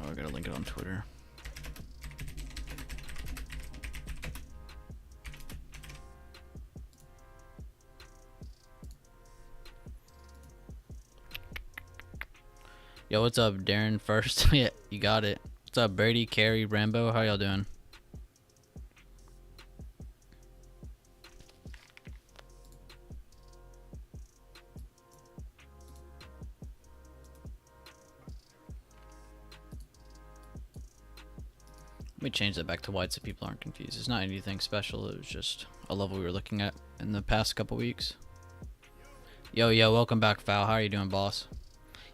I gotta link it on Twitter. Yo, what's up, Darren? First, yeah, you got it. What's up, Brady, Carrie, Rambo? How y'all doing? Let me change that back to white so people aren't confused. It's not anything special. It was just a level we were looking at in the past couple weeks. Yo, welcome back, Foul. How are you doing, boss?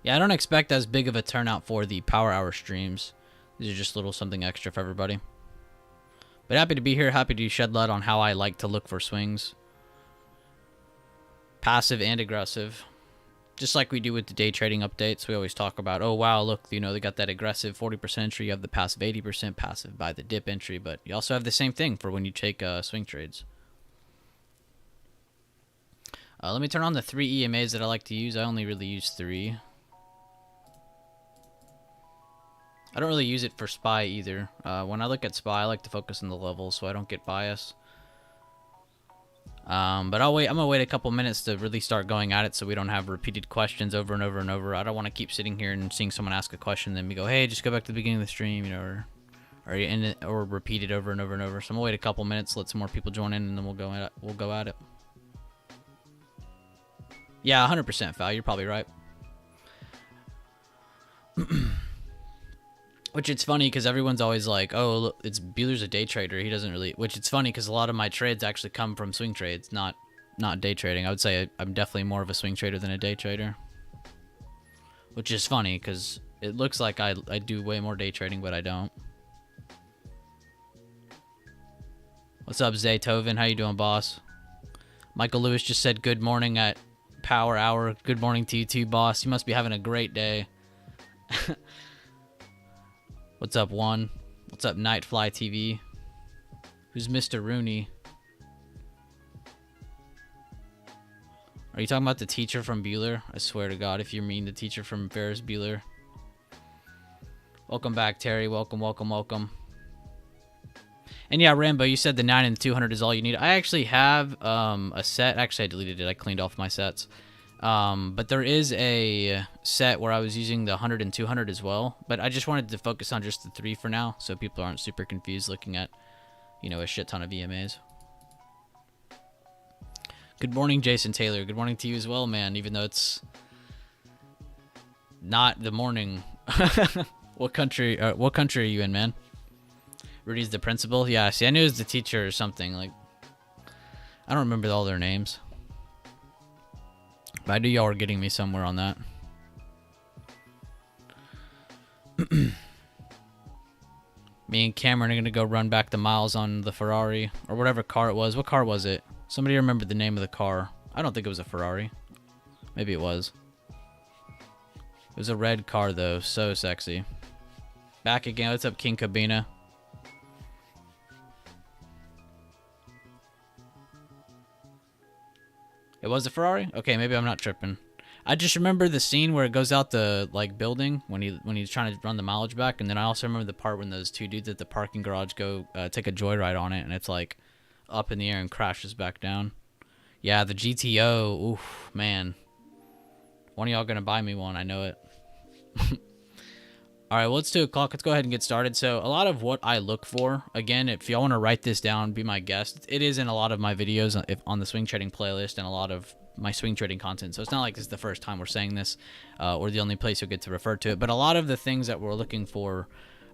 Yeah, I don't expect as big of a turnout for the Power Hour streams. These are just a little something extra for everybody. But happy to be here. Happy to shed light on how I like to look for swings. Passive and aggressive. Just like we do with the day trading updates, we always talk about, oh, wow, look, you know, they got that aggressive 40% entry. You have the passive 80%, passive by the dip entry. But you also have the same thing for when you take swing trades. Let me turn on the 3 EMAs that I like to use. I only really use 3. I don't really use it for SPY either. When I look at SPY, I like to focus on the levels so I don't get bias. But I'm gonna wait a couple minutes to really start going at it so we don't have repeated questions over and over and over. I don't want to keep sitting here and seeing someone ask a question, then we go, hey, just go back to the beginning of the stream, you know, or repeat it over and over and over. So I'm gonna wait a couple minutes, let some more people join in, and then we'll go at it. Yeah, 100% Foul. You're probably right. Which it's funny because everyone's always like, oh, look, it's Bueller's a day trader. He doesn't really... Which it's funny because a lot of my trades actually come from swing trades, not day trading. I would say I'm definitely more of a swing trader than a day trader. Which is funny because it looks like I do way more day trading, but I don't. What's up, Zaytoven? How you doing, boss? Michael Lewis just said good morning at Power Hour. Good morning to you too, boss. You must be having a great day. What's up, Juan? What's up, Nightfly TV? Who's Mr. Rooney? Are you talking about the teacher from Bueller? I swear to God, if you mean the teacher from Ferris Bueller. Welcome back, Terry. Welcome. And yeah, Rambo, you said the 9 and the 200 is all you need. I actually have a set. Actually, I deleted it. I cleaned off my sets. But there is a set where I was using the 100 and 200 as well. But I just wanted to focus on just the 3 for now, so people aren't super confused looking at, you know, a shit ton of EMAs. Good morning, Jason Taylor. Good morning to you as well, man, even though it's not the morning. What country are you in, man? Rudy's the principal? Yeah, see, I knew it was the teacher or something. Like, I don't remember all their names. But I knew y'all were getting me somewhere on that. Me and Cameron are going to go run back the miles on the Ferrari. Or whatever car it was. What car was it? Somebody remembered the name of the car. I don't think it was a Ferrari. Maybe it was. It was a red car, though. So sexy. Back again. What's up, King Cabina? It was a Ferrari? Okay, maybe I'm not tripping. I just remember the scene where it goes out the like building when he's trying to run the mileage back, and then I also remember the part when those 2 dudes at the parking garage go take a joyride on it, and it's like up in the air and crashes back down. Yeah, the GTO. Oof, man. One of y'all gonna buy me one? I know it. All right, well, it's 2 o'clock. Let's go ahead and get started. So a lot of what I look for, again, if y'all want to write this down, be my guest. It is in a lot of my videos on the swing trading playlist and a lot of my swing trading content. So it's not like this is the first time we're saying this or the only place you'll get to refer to it. But a lot of the things that we're looking for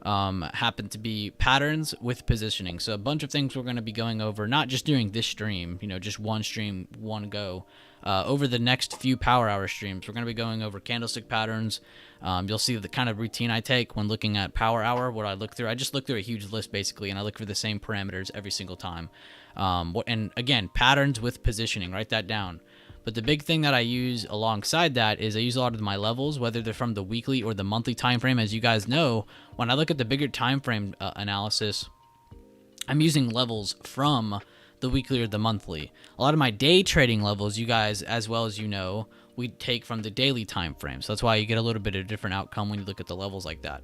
happen to be patterns with positioning. So a bunch of things we're going to be going over, not just during this stream, you know, just one stream, one go. Over the next few Power Hour streams, we're going to be going over candlestick patterns. You'll see the kind of routine I take when looking at Power Hour, what I look through. I just look through a huge list, basically, and I look for the same parameters every single time. And again, patterns with positioning. Write that down. But the big thing that I use alongside that is I use a lot of my levels, whether they're from the weekly or the monthly time frame. As you guys know, when I look at the bigger time frame analysis, I'm using levels from the weekly or the monthly. A lot of my day trading levels, you guys, as well as you know, we take from the daily time frame. So that's why you get a little bit of a different outcome when you look at the levels like that.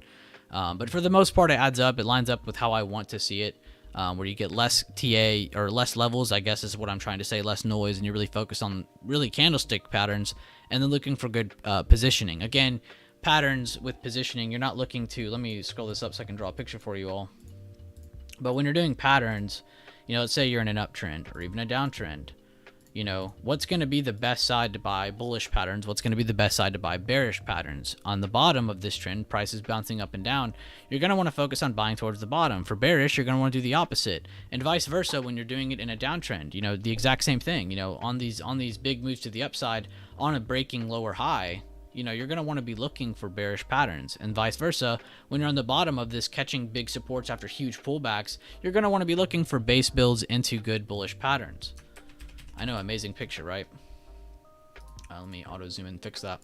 But for the most part, it adds up. It lines up with how I want to see it, where you get less TA or less levels, I guess is what I'm trying to say, less noise, and you're really focused on really candlestick patterns and then looking for good positioning. Again, patterns with positioning, you're not looking to, let me scroll this up so I can draw a picture for you all. But when you're doing patterns, let's say you're in an uptrend or even a downtrend, what's going to be the best side to buy bullish patterns? What's going to be the best side to buy bearish patterns? On the bottom of this trend, prices bouncing up and down, you're going to want to focus on buying towards the bottom. For bearish, you're going to want to do the opposite, and vice versa when you're doing it in a downtrend. The exact same thing. On these big moves to the upside, on a breaking lower high, you're going to want to be looking for bearish patterns, and vice versa. When you're on the bottom of this catching big supports after huge pullbacks, you're going to want to be looking for base builds into good bullish patterns. I know, amazing picture, right? Let me auto zoom in and fix that.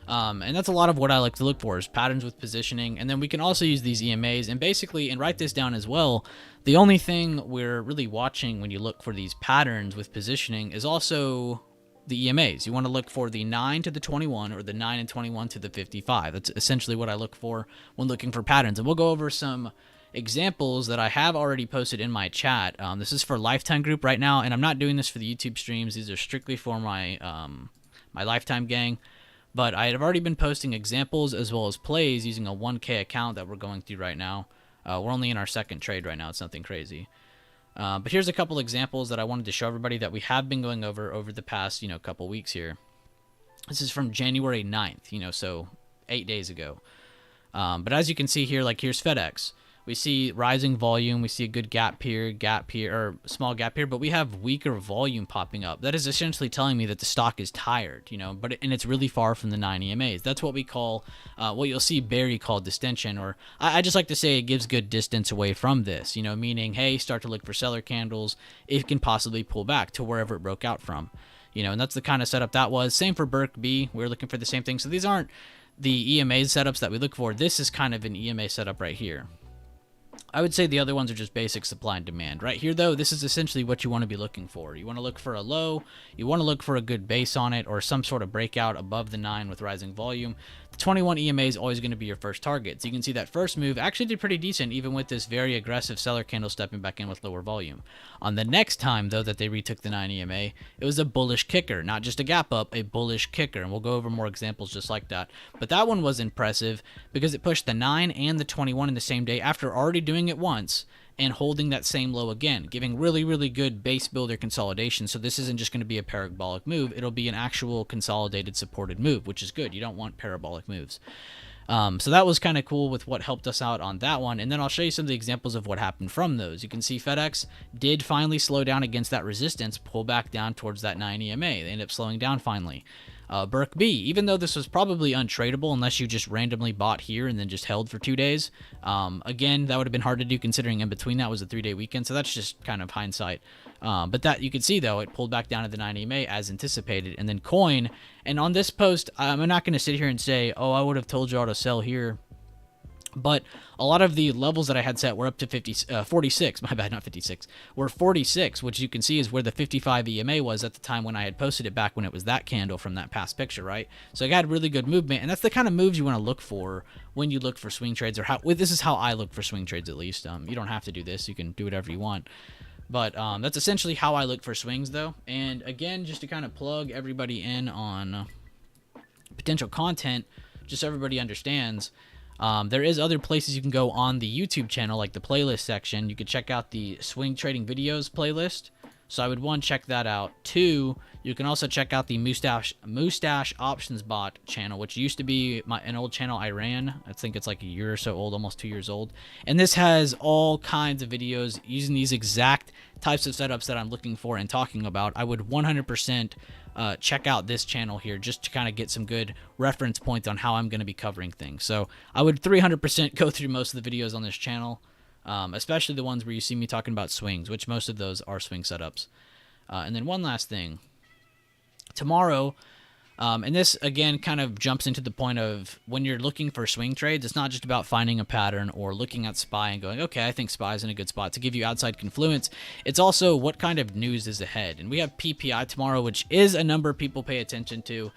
And that's a lot of what I like to look for is patterns with positioning. And then we can also use these EMAs and basically, and write this down as well, the only thing we're really watching when you look for these patterns with positioning is also the EMAs. You want to look for the 9 to the 21 or the 9 and 21 to the 55. That's essentially what I look for when looking for patterns. And we'll go over some examples that I have already posted in my chat. This is for Lifetime group right now, and I'm not doing this for the YouTube streams. These are strictly for my my Lifetime gang. But I have already been posting examples as well as plays using a 1K account that we're going through right now. We're only in our second trade right now. It's nothing crazy. But here's a couple examples that I wanted to show everybody that we have been going over the past couple weeks here. This is from January 9th, so 8 days ago. But as you can see here, like here's FedEx. We see rising volume. We see a good gap here, or small gap here, but we have weaker volume popping up. That is essentially telling me that the stock is tired, and it's really far from the 9 EMAs. That's what we call, what you'll see Barry called distension, or I just like to say it gives good distance away from this, meaning, hey, start to look for seller candles. It can possibly pull back to wherever it broke out from, and that's the kind of setup that was. Same for Burke B. We're looking for the same thing. So these aren't the EMA setups that we look for. This is kind of an EMA setup right here. I would say the other ones are just basic supply and demand. Right here, though, this is essentially what you want to be looking for. You want to look for a low, you want to look for a good base on it, or some sort of breakout above the 9 with rising volume. The 21 EMA is always going to be your first target. So you can see that first move actually did pretty decent, even with this very aggressive seller candle stepping back in with lower volume. On the next time, though, that they retook the 9 EMA, it was a bullish kicker, not just a gap up, a bullish kicker. And we'll go over more examples just like that. But that one was impressive because it pushed the 9 and the 21 in the same day after already doing it once and holding that same low again, giving really, really good base builder consolidation. So this isn't just going to be a parabolic move. It'll be an actual consolidated supported move, which is good. You don't want parabolic moves. So that was kind of cool with what helped us out on that one. And then I'll show you some of the examples of what happened from those. You can see FedEx did finally slow down against that resistance, pull back down towards that 9 EMA. They ended up slowing down finally. Burke B, even though this was probably untradeable unless you just randomly bought here and then just held for 2 days. Again, that would have been hard to do considering in between that was a 3-day weekend, so that's just kind of hindsight. But that you can see, though, it pulled back down to the 9 EMA as anticipated. And then Coin, and on this post, I'm not going to sit here and say, oh, I would have told you all to sell here. But a lot of the levels that I had set were up to 46. My bad, not 56. Were 46, which you can see is where the 55 EMA was at the time when I had posted it back when it was that candle from that past picture, right? So I got really good movement, and that's the kind of moves you want to look for when you look for swing trades, or this is how I look for swing trades at least. You don't have to do this. You can do whatever you want. But that's essentially how I look for swings, though. And again, just to kind of plug everybody in on potential content, just so everybody understands, there is other places you can go on the YouTube channel, like the playlist section. You could check out the swing trading videos playlist. So I would, 1, check that out. 2, you can also check out the Mustache Options Bot channel, which used to be an old channel I ran. I think it's like a year or so old, almost 2 years old. And this has all kinds of videos using these exact types of setups that I'm looking for and talking about. I would 100% check out this channel here just to kind of get some good reference points on how I'm going to be covering things. So I would 300% go through most of the videos on this channel. Especially the ones where you see me talking about swings, which most of those are swing setups. And then one last thing. Tomorrow, And this, again, kind of jumps into the point of when you're looking for swing trades, it's not just about finding a pattern or looking at SPY and going, okay, I think SPY is in a good spot to give you outside confluence. It's also what kind of news is ahead. And we have PPI tomorrow, which is a number people pay attention to.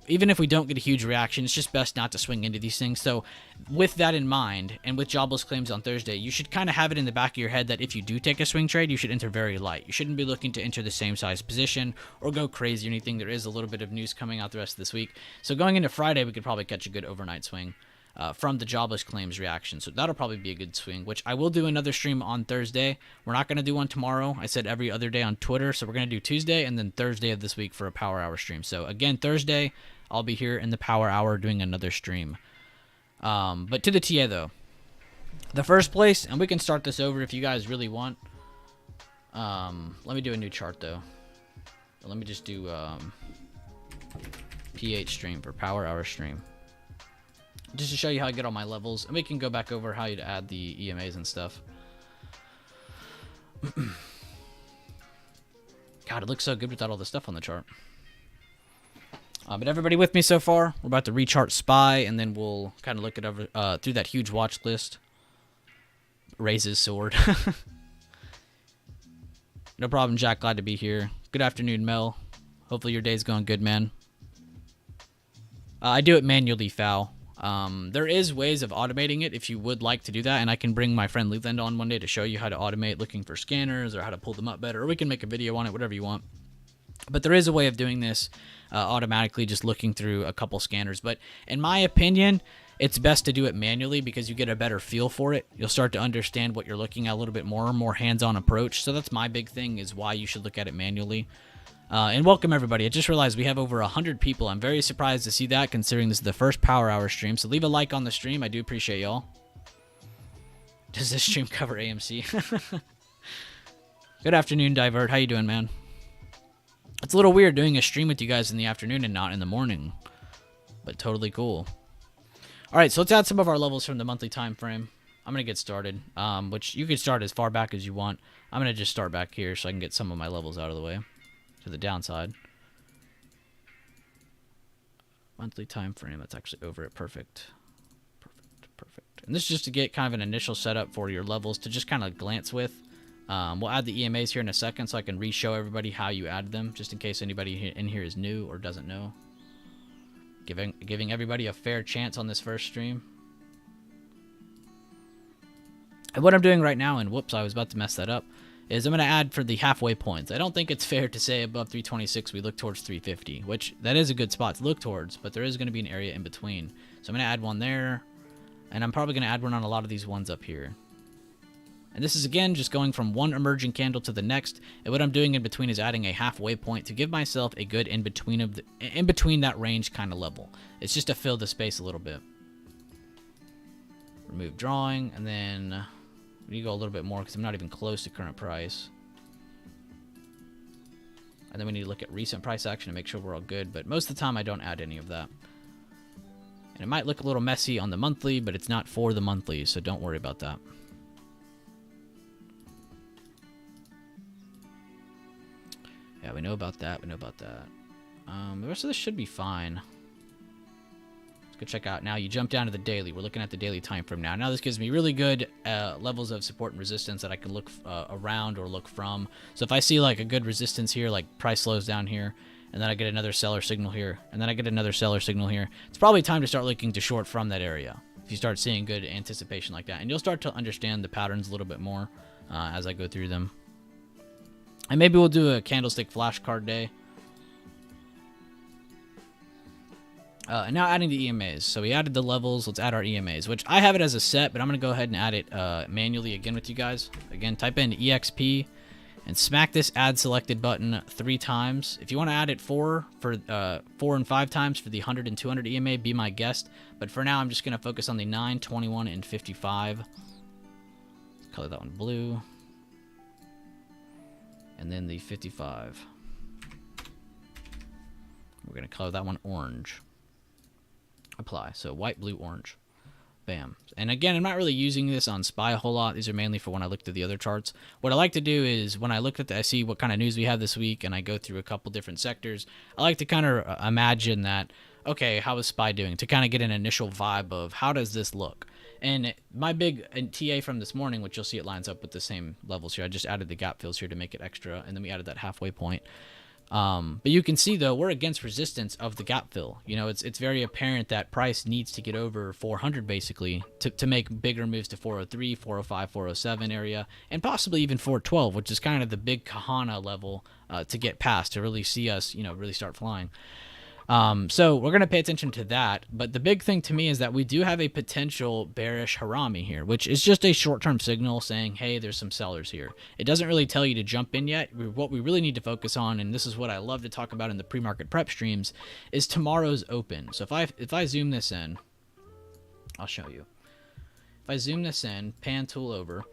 Even if we don't get a huge reaction, it's just best not to swing into these things. So with that in mind, and with jobless claims on Thursday, you should kind of have it in the back of your head that if you do take a swing trade, you should enter very light. You shouldn't be looking to enter the same size position or go crazy or anything. There is a little bit of news coming out the rest of this week. So going into Friday, we could probably catch a good overnight swing from the jobless claims reaction. So that'll probably be a good swing, which I will do another stream on Thursday. We're not going to do one tomorrow. I said every other day on Twitter. So we're going to do Tuesday and then Thursday of this week for a power hour stream. So again, Thursday, I'll be here in the power hour doing another stream. But to the TA though, the first place, and we can start this over if you guys really want. Let me do a new chart though. Let me just do PH stream for power hour stream, just to show you how I get all my levels, and we can go back over how you add the EMAs and stuff. God, it looks so good without all the stuff on the chart. But everybody with me so far? We're about to rechart SPY, and then we'll kind of look at over through that huge watch list. Raise his sword. No problem, Jack. Glad to be here. Good afternoon, Mel. Hopefully your day's going good, man. I do it manually, Foul. There is ways of automating it if you would like to do that, and I can bring my friend Leland on one day to show you how to automate looking for scanners or how to pull them up better, or we can make a video on it, whatever you want. But there is a way of doing this automatically, just looking through a couple scanners. But in my opinion, it's best to do it manually because you get a better feel for it. You'll start to understand what you're looking at a little bit more hands-on approach. So that's my big thing, is why you should look at it manually. And welcome everybody. I just realized we have over 100 people. I'm very surprised to see that, considering this is the first power hour stream. So leave a like on the stream. I do appreciate y'all. Does this stream cover AMC? Good afternoon, Divert. How you doing, man? It's a little weird doing a stream with you guys in the afternoon and not in the morning, but totally cool. All right, so let's add some of our levels from the monthly time frame. I'm gonna get started, which you can start as far back as you want. I'm gonna just start back here so I can get some of my levels out of the way to the downside. Monthly time frame. That's actually over it. Perfect. Perfect. And this is just to get kind of an initial setup for your levels to just kind of glance with. We'll add the EMAs here in a second so I can re-show everybody how you add them, just in case anybody in here is new or doesn't know. Giving everybody a fair chance on this first stream. And what I'm doing right now, and whoops, I was about to mess that up, is I'm going to add for the halfway points. I don't think it's fair to say above 326 we look towards 350, which that is a good spot to look towards, but there is going to be an area in between. So I'm going to add one there, and I'm probably going to add one on a lot of these ones up here. And this is, again, just going from one emerging candle to the next. And what I'm doing in between is adding a halfway point to give myself a good in between that range kind of level. It's just to fill the space a little bit. Remove drawing, and then we go a little bit more because I'm not even close to current price. And then we need to look at recent price action to make sure we're all good. But most of the time, I don't add any of that. And it might look a little messy on the monthly, but it's not for the monthly, so don't worry about that. Yeah, we know about that. The rest of this should be fine. Let's go check out. Now, you jump down to the daily. We're looking at the daily time frame now. Now, this gives me really good levels of support and resistance that I can look around or look from. So if I see, like, a good resistance here, like price slows down here, and then I get another seller signal here, and then I get another seller signal here, it's probably time to start looking to short from that area if you start seeing good anticipation like that. And you'll start to understand the patterns a little bit more as I go through them. And maybe we'll do a candlestick flashcard day. And now adding the EMAs. So we added the levels. Let's add our EMAs, which I have it as a set, but I'm going to go ahead and add it manually again with you guys. Again, type in EXP and smack this add selected button 3 times. If you want to add it 4 and 5 times for the 100 and 200 EMA, be my guest. But for now, I'm just going to focus on the 9, 21, and 55. Color that one blue. And then the 55. We're going to color that one orange. Apply. So white, blue, orange. Bam. And again, I'm not really using this on SPY a whole lot. These are mainly for when I look through the other charts. What I like to do is when I look at I see what kind of news we have this week and I go through a couple different sectors, I like to kind of imagine that, okay, how is SPY doing? To kind of get an initial vibe of how does this look? And my big TA from this morning, which you'll see it lines up with the same levels here. I just added the gap fills here to make it extra, and then we added that halfway point. But you can see, though, we're against resistance of the gap fill. You know, it's very apparent that price needs to get over 400, basically, to make bigger moves to 403, 405, 407 area, and possibly even 412, which is kind of the big Kahana level to get past, to really see us, you know, really start flying. So we're going to pay attention to that. But the big thing to me is that we do have a potential bearish harami here, which is just a short-term signal saying, hey, there's some sellers here. It doesn't really tell you to jump in yet. What we really need to focus on, and this is what I love to talk about in the pre-market prep streams, is tomorrow's open. So if I zoom this in, I'll show you. If I zoom this in, pan tool over,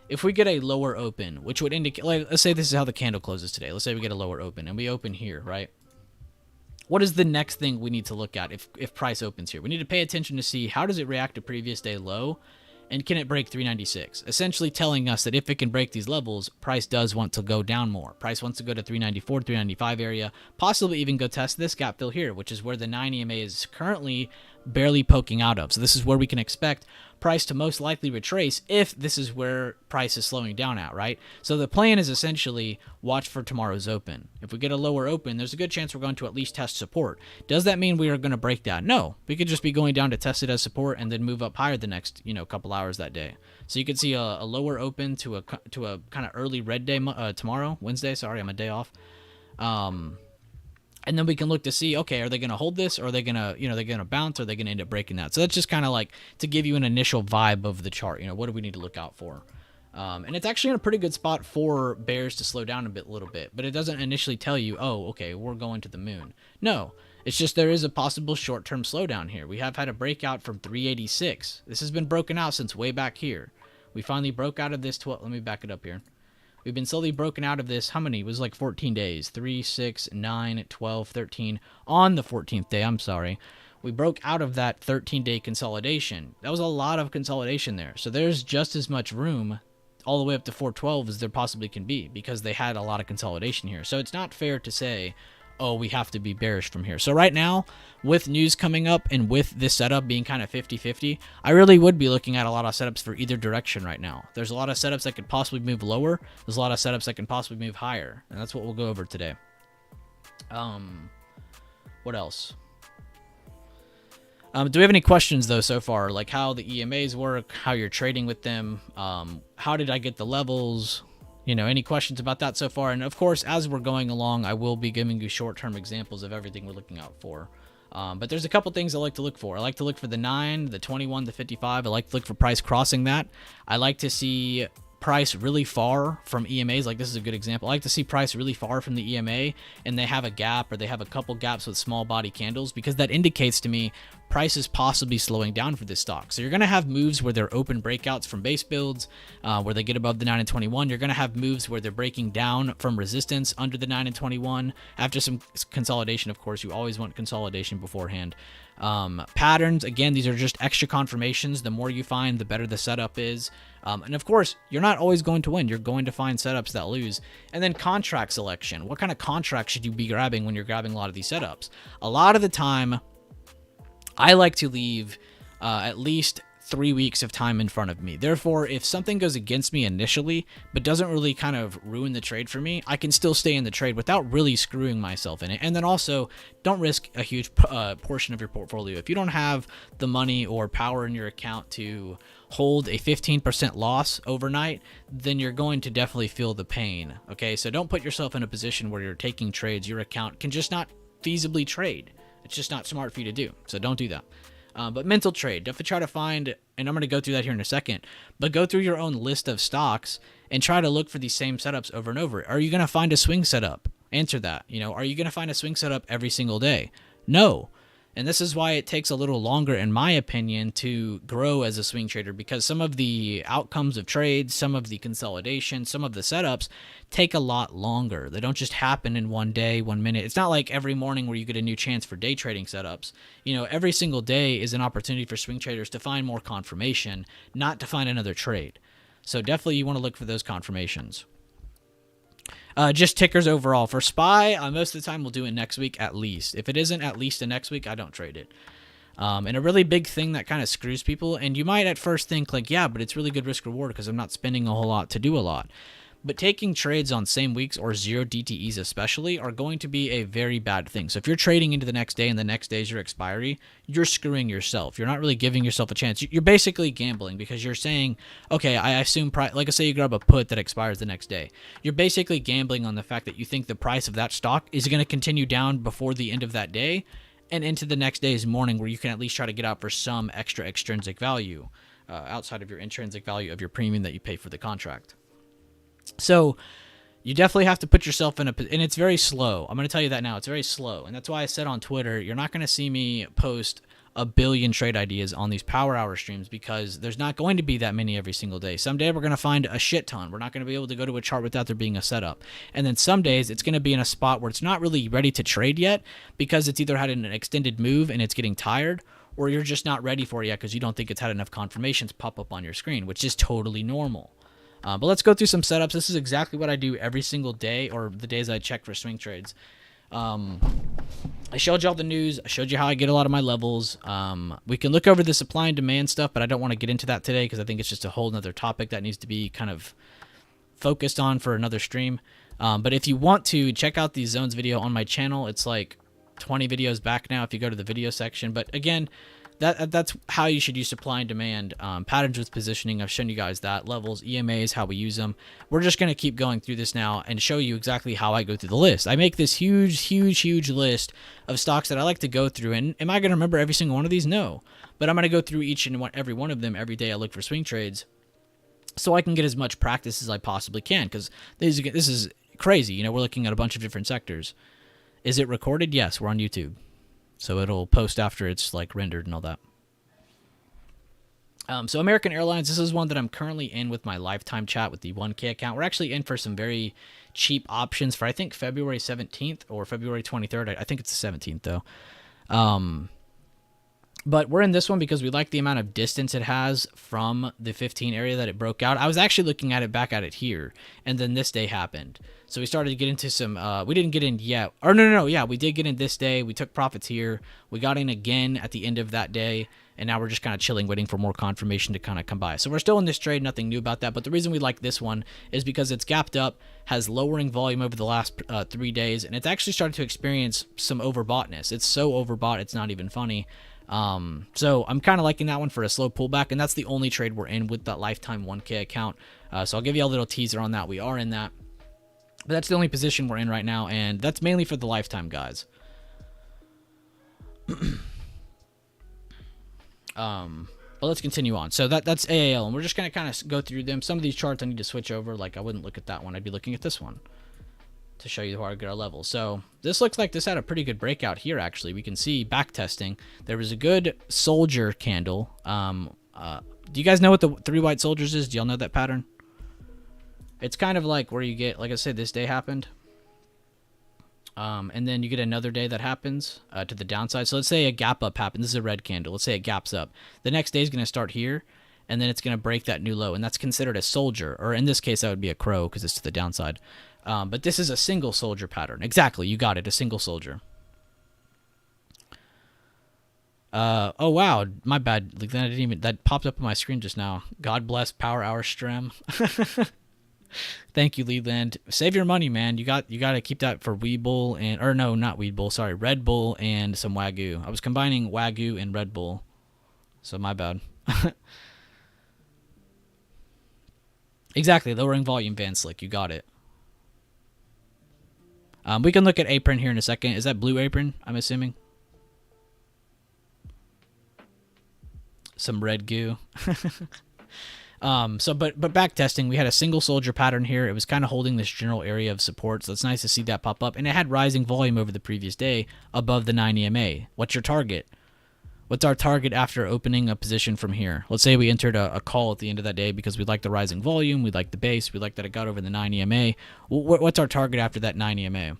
if we get a lower open, which would indicate, like, let's say this is how the candle closes today. Let's say we get a lower open, and we open here, right? What is the next thing we need to look at if price opens here? We need to pay attention to see how does it react to previous day low, and can it break 396? Essentially telling us that if it can break these levels, price does want to go down more. Price wants to go to 394, 395 area, possibly even go test this gap fill here, which is where the 9 EMA is currently barely poking out of. So this is where we can expect price to most likely retrace if this is where price is slowing down at, right? So the plan is essentially watch for tomorrow's open. If we get a lower open, there's a good chance we're going to at least test support. Does that mean we are going to break that? No. We could just be going down to test it as support and then move up higher the next, you know, couple hours that day. So you could see a lower open to a kind of early red day tomorrow, Wednesday. Sorry, I'm a day off. And then we can look to see, okay, are they going to hold this, or are they going to, you know, they're going to bounce, or are they going to end up breaking that? So that's just kind of like to give you an initial vibe of the chart. You know, what do we need to look out for? And it's actually in a pretty good spot for bears to slow down a little bit, but it doesn't initially tell you, oh, okay, we're going to the moon. No, it's just there is a possible short-term slowdown here. We have had a breakout from 386. This has been broken out since way back here. We finally broke out of this. Let me back it up here. We've been slowly broken out of this. How many? It was like 14 days. 3, 6, 9, 12, 13. On the 14th day, I'm sorry. We broke out of that 13-day consolidation. That was a lot of consolidation there. So there's just as much room all the way up to 412 as there possibly can be, because they had a lot of consolidation here. So it's not fair to say, oh, we have to be bearish from here. So right now, with news coming up and with this setup being kind of 50-50, I really would be looking at a lot of setups for either direction right now. There's a lot of setups that could possibly move lower. There's a lot of setups that can possibly move higher. And that's what we'll go over today. What else? Do we have any questions, though, so far? Like how the EMAs work, how you're trading with them, how did I get the levels? You know, any questions about that so far? And of course, as we're going along, I will be giving you short-term examples of everything we're looking out for. But there's a couple things I like to look for. I like to look for the 9, the 21, the 55. I like to look for price crossing that. I like to see price really far from EMAs. Like this is a good example. I like to see price really far from the EMA and they have a gap, or they have a couple gaps with small body candles, because that indicates to me price is possibly slowing down for this stock. So you're going to have moves where they're open breakouts from base builds, where they get above the 9 and 21. You're going to have moves where they're breaking down from resistance under the 9 and 21. After some consolidation, of course, you always want consolidation beforehand. Patterns, again, these are just extra confirmations. The more you find, the better the setup is. And of course, you're not always going to win. You're going to find setups that lose. And then contract selection. What kind of contract should you be grabbing when you're grabbing a lot of these setups? A lot of the time, I like to leave at least 3 weeks of time in front of me. Therefore, if something goes against me initially, but doesn't really kind of ruin the trade for me, I can still stay in the trade without really screwing myself in it. And then also, don't risk a huge portion of your portfolio. If you don't have the money or power in your account to hold a 15% loss overnight, then you're going to definitely feel the pain. Okay, so don't put yourself in a position where you're taking trades your account can just not feasibly trade. It's just not smart for you to do. So don't do that. But mental trade, definitely try to find, and I'm going to go through that here in a second, but go through your own list of stocks and try to look for these same setups over and over. Are you going to find a swing setup? Answer that. You know, are you going to find a swing setup every single day? No. And this is why it takes a little longer, in my opinion, to grow as a swing trader, because some of the outcomes of trades, some of the consolidation, some of the setups take a lot longer. They don't just happen in one day, 1 minute. It's not like every morning where you get a new chance for day trading setups. You know, every single day is an opportunity for swing traders to find more confirmation, not to find another trade. So definitely you want to look for those confirmations. Just tickers overall. For SPY, most of the time we'll do it next week at least. If it isn't at least the next week, I don't trade it. And a really big thing that kind of screws people, and you might at first think like, yeah, but it's really good risk reward because I'm not spending a whole lot to do a lot. But taking trades on same weeks or 0 DTEs especially are going to be a very bad thing. So if you're trading into the next day and the next day is your expiry, you're screwing yourself. You're not really giving yourself a chance. You're basically gambling because you're saying, okay, I assume, like I say you grab a put that expires the next day. You're basically gambling on the fact that you think the price of that stock is going to continue down before the end of that day and into the next day's morning, where you can at least try to get out for some extra extrinsic value outside of your intrinsic value of your premium that you pay for the contract. So you definitely have to put yourself in and it's very slow. I'm going to tell you that now. It's very slow. And that's why I said on Twitter, you're not going to see me post a billion trade ideas on these power hour streams because there's not going to be that many every single day. Someday we're going to find a shit ton. We're not going to be able to go to a chart without there being a setup. And then some days it's going to be in a spot where it's not really ready to trade yet because it's either had an extended move and it's getting tired, or you're just not ready for it yet because you don't think it's had enough confirmations pop up on your screen, which is totally normal. But let's go through some setups. This is exactly what I do every single day, or the days I check for swing trades. I showed you all the news. I showed you how I get a lot of my levels. We can look over the supply and demand stuff, but I don't want to get into that today because I think it's just a whole nother topic that needs to be kind of focused on for another stream. But if you want to, check out the zones video on my channel. It's like 20 videos back now if you go to the video section. But again, that's how you should use supply and demand. Patterns with positioning, I've shown you guys that. Levels, EMAs, how we use them. We're just going to keep going through this now and show you exactly how I go through the list. I make this huge list of stocks that I like to go through. And am I going to remember every single one of these? No. But I'm going to go through each and every one of them every day I look for swing trades so I can get as much practice as I possibly can, because this is crazy. You know, we're looking at a bunch of different sectors. Is it recorded? Yes, we're on YouTube. So it'll post after it's like rendered and all that. So American Airlines, this is one that I'm currently in with my lifetime chat with the 1K account. We're actually in for some very cheap options for, I think, February 17th or February 23rd. I think it's the 17th, though. But we're in this one because we like the amount of distance it has from the 15 area that it broke out. I was actually looking at it back at it here, and then this day happened. So we started to get into some, we didn't get in yet. Or no, yeah, we did get in this day. We took profits here. We got in again at the end of that day, and now we're just kind of chilling, waiting for more confirmation to kind of come by. So we're still in this trade, nothing new about that. But the reason we like this one is because it's gapped up, has lowering volume over the last 3 days, and it's actually started to experience some overboughtness. It's so overbought, it's not even funny. So I'm kind of liking that one for a slow pullback, and that's the only trade we're in with that lifetime 1K account. So I'll give you a little teaser on that. We are in that, but that's the only position we're in right now, and that's mainly for the lifetime guys. But let's continue on. So that's AAL, and we're just going to kind of go through them. Some of these charts I need to switch over. Like, I wouldn't look at that one. I'd be looking at this one to show you how I get our levels. So this looks like this had a pretty good breakout here, actually. We can see back testing. There was a good soldier candle. Do you guys know what the 3 white soldiers is? Do y'all know that pattern? It's kind of like where you get, like I said, this day happened. And then you get another day that happens to the downside. So let's say a gap up happened. This is a red candle. Let's say it gaps up. The next day is going to start here, and then it's going to break that new low, and that's considered a soldier. Or in this case, that would be a crow because it's to the downside. But this is a single soldier pattern. Exactly, you got it, a single soldier. Oh wow, my bad. Like, that popped up on my screen just now. God bless Power Hour Strem. Thank you, Leland. Save your money, man. You got to keep that for Weebull and, or no, not Weebull. Sorry, Red Bull and some Wagyu. I was combining Wagyu and Red Bull, so my bad. Exactly, lowering volume, Van Slick. You got it. We can look at apron here in a second. Is that blue apron, I'm assuming? Some red goo. But back testing, we had a single soldier pattern here. It was kind of holding this general area of support, so it's nice to see that pop up. And it had rising volume over the previous day above the 9 EMA. What's your target? What's our target after opening a position from here? Let's say we entered a call at the end of that day because we like the rising volume, we like the base, we like that it got over the 9 EMA. What's our target after that 9 EMA?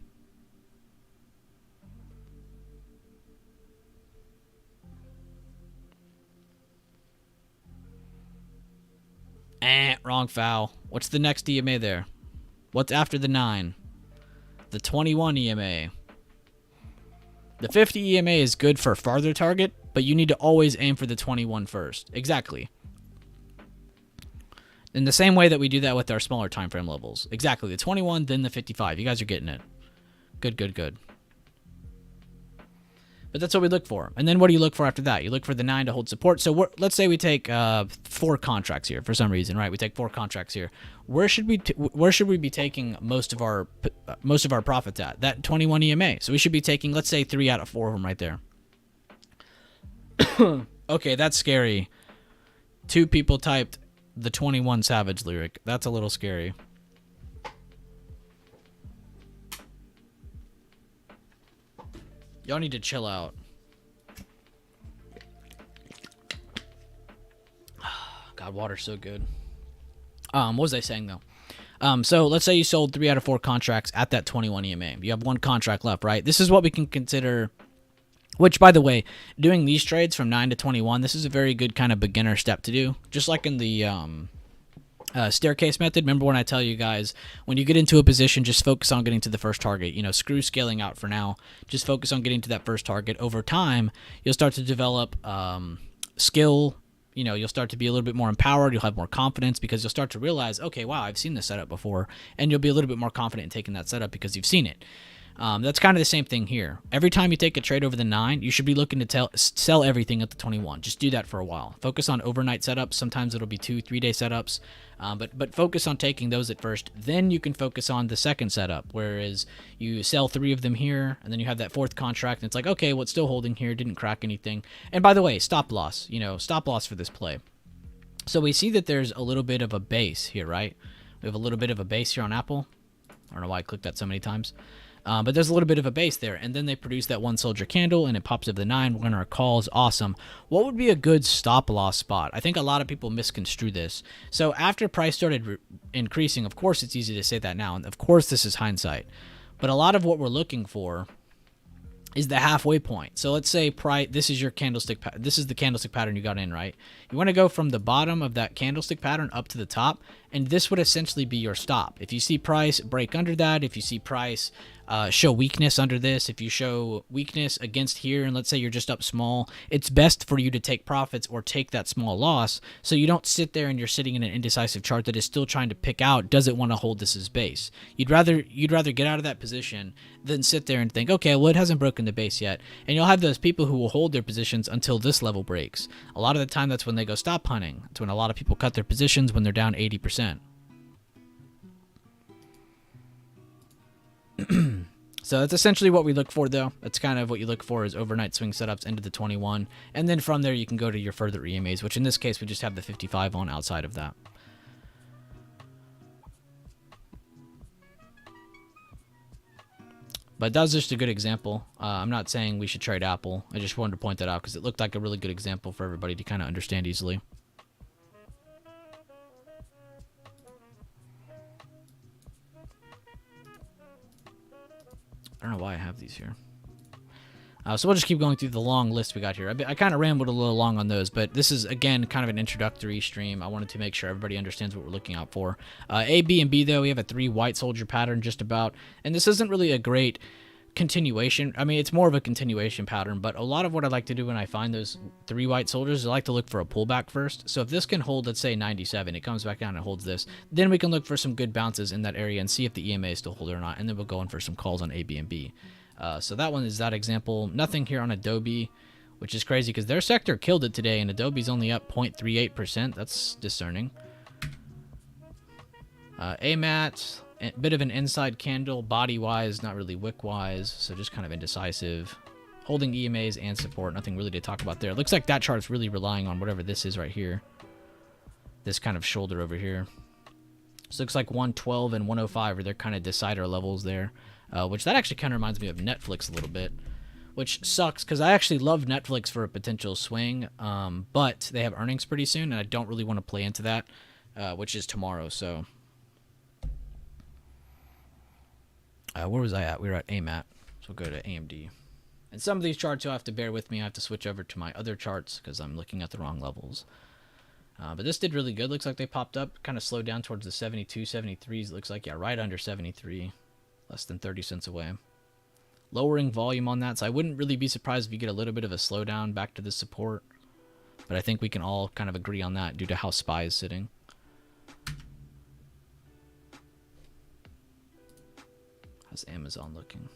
Wrong foul. What's the next EMA there? What's after the 9? The 21 EMA. The 50 EMA is good for farther target, but you need to always aim for the 21 first. Exactly. In the same way that we do that with our smaller time frame levels. Exactly. The 21, then the 55. You guys are getting it. Good, good, good. But that's what we look for. And then what do you look for after that? You look for the 9 to hold support. So let's say we take 4 contracts here for some reason, right? We take 4 contracts here. Where should we be taking most of our profits at? That 21 EMA. So we should be taking, let's say, 3 out of 4 of them right there. Okay, that's scary. 2 people typed the 21 Savage lyric. That's a little scary. Y'all need to chill out. God, water's so good. What was I saying, though? So let's say you sold 3 out of 4 contracts at that 21 EMA. You have 1 contract left, right? This is what we can consider, which, by the way, doing these trades from 9 to 21, this is a very good kind of beginner step to do. Just like in the staircase method. Remember when I tell you guys, when you get into a position, just focus on getting to the first target. You know, screw scaling out for now. Just focus on getting to that first target. Over time, you'll start to develop skill. You know, you'll start to be a little bit more empowered. You'll have more confidence because you'll start to realize, okay, wow, I've seen this setup before. And you'll be a little bit more confident in taking that setup because you've seen it. That's kind of the same thing here. Every time you take a trade over the 9, you should be looking to sell everything at the 21. Just do that for a while. Focus on overnight setups. Sometimes it'll be 2-3 day setups, but focus on taking those at first. Then you can focus on the second setup, whereas you sell 3 of them here, and then you have that 4th contract, and it's like, okay, well, it's still holding here, didn't crack anything. And by the way, stop loss. You know, stop loss for this play. So we see that there's a little bit of a base here, right? We have a little bit of a base here on Apple. I don't know why I clicked that so many times. But there's a little bit of a base there, and then they produce that 1 soldier candle, and it pops up the 9. We're going to our calls. Awesome. What would be a good stop loss spot? I think a lot of people misconstrue this. So after price started increasing, of course it's easy to say that now, and of course this is hindsight. But a lot of what we're looking for is the halfway point. So let's say this is your candlestick. This is the candlestick pattern you got in, right? You want to go from the bottom of that candlestick pattern up to the top, and this would essentially be your stop. If you see price break under that, if you see price show weakness under this, if you show weakness against here, and let's say you're just up small, it's best for you to take profits or take that small loss so you don't sit there and you're sitting in an indecisive chart that is still trying to pick out, does it want to hold this as base? You'd rather get out of that position than sit there and think, okay, well, it hasn't broken the base yet. And you'll have those people who will hold their positions until this level breaks. A lot of the time, that's when they go stop hunting. That's when a lot of people cut their positions when they're down 80%. So that's essentially what we look for, though. That's kind of what you look for is overnight swing setups into the 21. And then from there, you can go to your further EMAs, which in this case, we just have the 55 on outside of that. But that was just a good example. I'm not saying we should trade Apple. I just wanted to point that out because it looked like a really good example for everybody to kind of understand easily. I don't know why I have these here. So we'll just keep going through the long list we got here. I kind of rambled a little long on those, but this is, again, kind of an introductory stream. I wanted to make sure everybody understands what we're looking out for. A, B, and B, though, we have a 3 white soldier pattern just about, and this isn't really a great continuation. I mean, it's more of a continuation pattern, but a lot of what I like to do when I find those 3 white soldiers is I like to look for a pullback first. So if this can hold, let's say 97, it comes back down and holds this, then we can look for some good bounces in that area and see if the EMA is still holding or not, and then we'll go in for some calls on A, B, and B. So that one is that example. Nothing here on Adobe, which is crazy because their sector killed it today, and Adobe's only up 0.38%. That's discerning. AMAT, a bit of an inside candle, body-wise, not really wick-wise, so just kind of indecisive. Holding EMAs and support, nothing really to talk about there. It looks like that chart's really relying on whatever this is right here. this kind of shoulder over here. So it looks like 112 and 105 are their kind of decider levels there, which that actually kind of reminds me of Netflix a little bit, which sucks because I actually love Netflix for a potential swing, but they have earnings pretty soon, and I don't really want to play into that, which is tomorrow. So where was I at? We were at AMAT, so we'll go to AMD. And some of these charts you'll have to bear with me. I have to switch over to my other charts because I'm looking at the wrong levels. But this did really good. Looks like they popped up, kind of slowed down towards the 72, 73s. Looks like, yeah, right under 73, less than 30 cents away. Lowering volume on that, so I wouldn't really be surprised if you get a little bit of a slowdown back to this support. But I think we can all kind of agree on that due to how SPY is sitting. How's Amazon looking?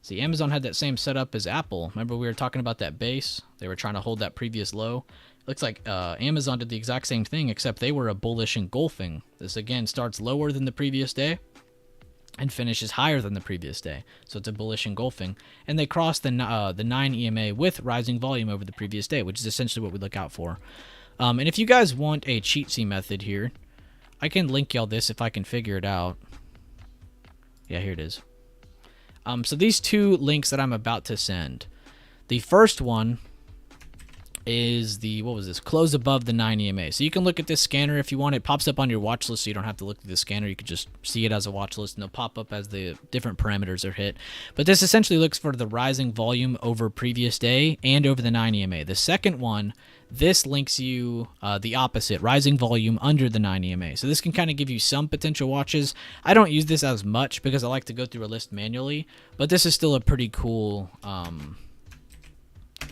See, Amazon had that same setup as Apple. Remember we were talking about that base? They were trying to hold that previous low. Looks like Amazon did the exact same thing, except they were a bullish engulfing. This, again, starts lower than the previous day and finishes higher than the previous day. So it's a bullish engulfing. And they crossed the 9 EMA with rising volume over the previous day, which is essentially what we look out for. And if you guys want a cheat sheet method here, I can link y'all this if I can figure it out. Yeah, here it is. So these two links that I'm about to send. The first one is the, what was this? Close above the 9 EMA. So you can look at this scanner if you want. It pops up on your watch list, so you don't have to look at the scanner. You could just see it as a watch list, and it'll pop up as the different parameters are hit. But this essentially looks for the rising volume over previous day and over the 9 EMA. The second one, this links you the opposite, rising volume under the 9 EMA. So this can kind of give you some potential watches. I don't use this as much because I like to go through a list manually, but this is still a pretty cool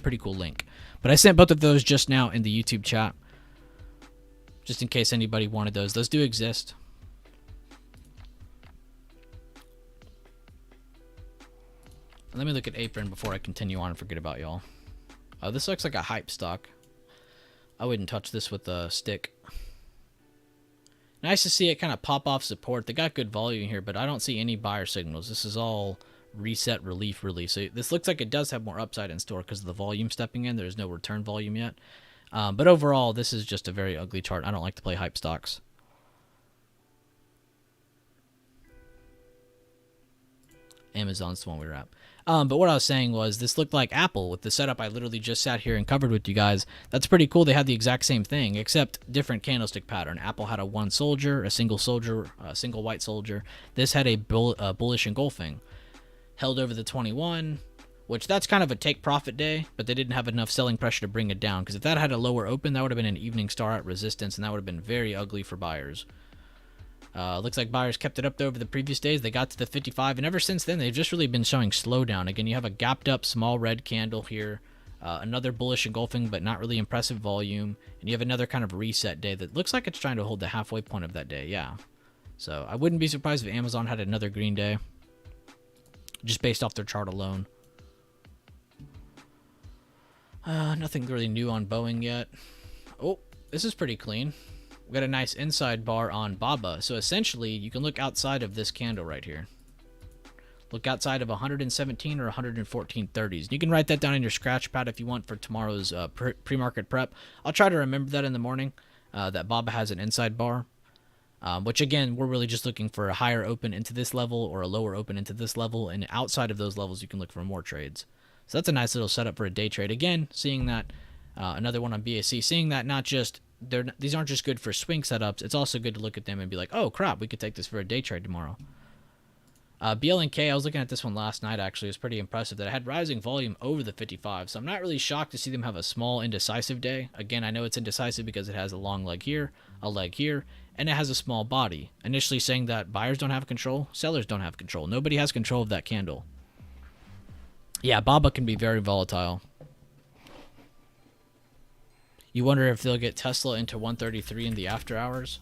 link. But I sent both of those just now in the YouTube chat, just in case anybody wanted those. Those do exist. Let me look at Apron before I continue on and forget about y'all. This looks like a hype stock. I wouldn't touch this with a stick. Nice to see it kind of pop off support. They got good volume here, but I don't see any buyer signals. This is all reset relief really. So this looks like it does have more upside in store because of the volume stepping in. There's no return volume yet. But overall, this is just a very ugly chart. I don't like to play hype stocks. Amazon's the one we were at. But what I was saying was this looked like Apple with the setup I literally just sat here and covered with you guys. That's pretty cool. They had the exact same thing, except different candlestick pattern. Apple had a one soldier, a single white soldier. This had a bullish engulfing. Held over the 21, which that's kind of a take profit day, but they didn't have enough selling pressure to bring it down, because if that had a lower open, that would have been an evening star at resistance, and that would have been very ugly for buyers. Looks like buyers kept it up there over the previous days. They got to the 55, and ever since then, they've just really been showing slowdown. Again, you have a gapped up small red candle here, another bullish engulfing, but not really impressive volume, and you have another kind of reset day that looks like it's trying to hold the halfway point of that day, yeah. So I wouldn't be surprised if Amazon had another green day, just based off their chart alone. Nothing really new on Boeing yet. Oh, this is pretty clean. We got a nice inside bar on BABA. So essentially, you can look outside of this candle right here. Look outside of 117 or 114.30s. You can write that down in your scratch pad if you want for tomorrow's pre-market prep. I'll try to remember that in the morning, that BABA has an inside bar. Which again, we're really just looking for a higher open into this level or a lower open into this level, and outside of those levels you can look for more trades. So that's a nice little setup for a day trade. Again, seeing that another one on BAC, seeing that not just these aren't just good for swing setups, it's also good to look at them and be like, oh crap, we could take this for a day trade tomorrow. BLNK, I was looking at this one last night actually. It was pretty impressive that it had rising volume over the 55, so I'm not really shocked to see them have a small indecisive day. Again, I know it's indecisive because it has a long leg here, a leg here, and it has a small body. Initially saying that buyers don't have control, sellers don't have control. Nobody has control of that candle. Yeah, BABA can be very volatile. You wonder if they'll get Tesla into 133 in the after hours.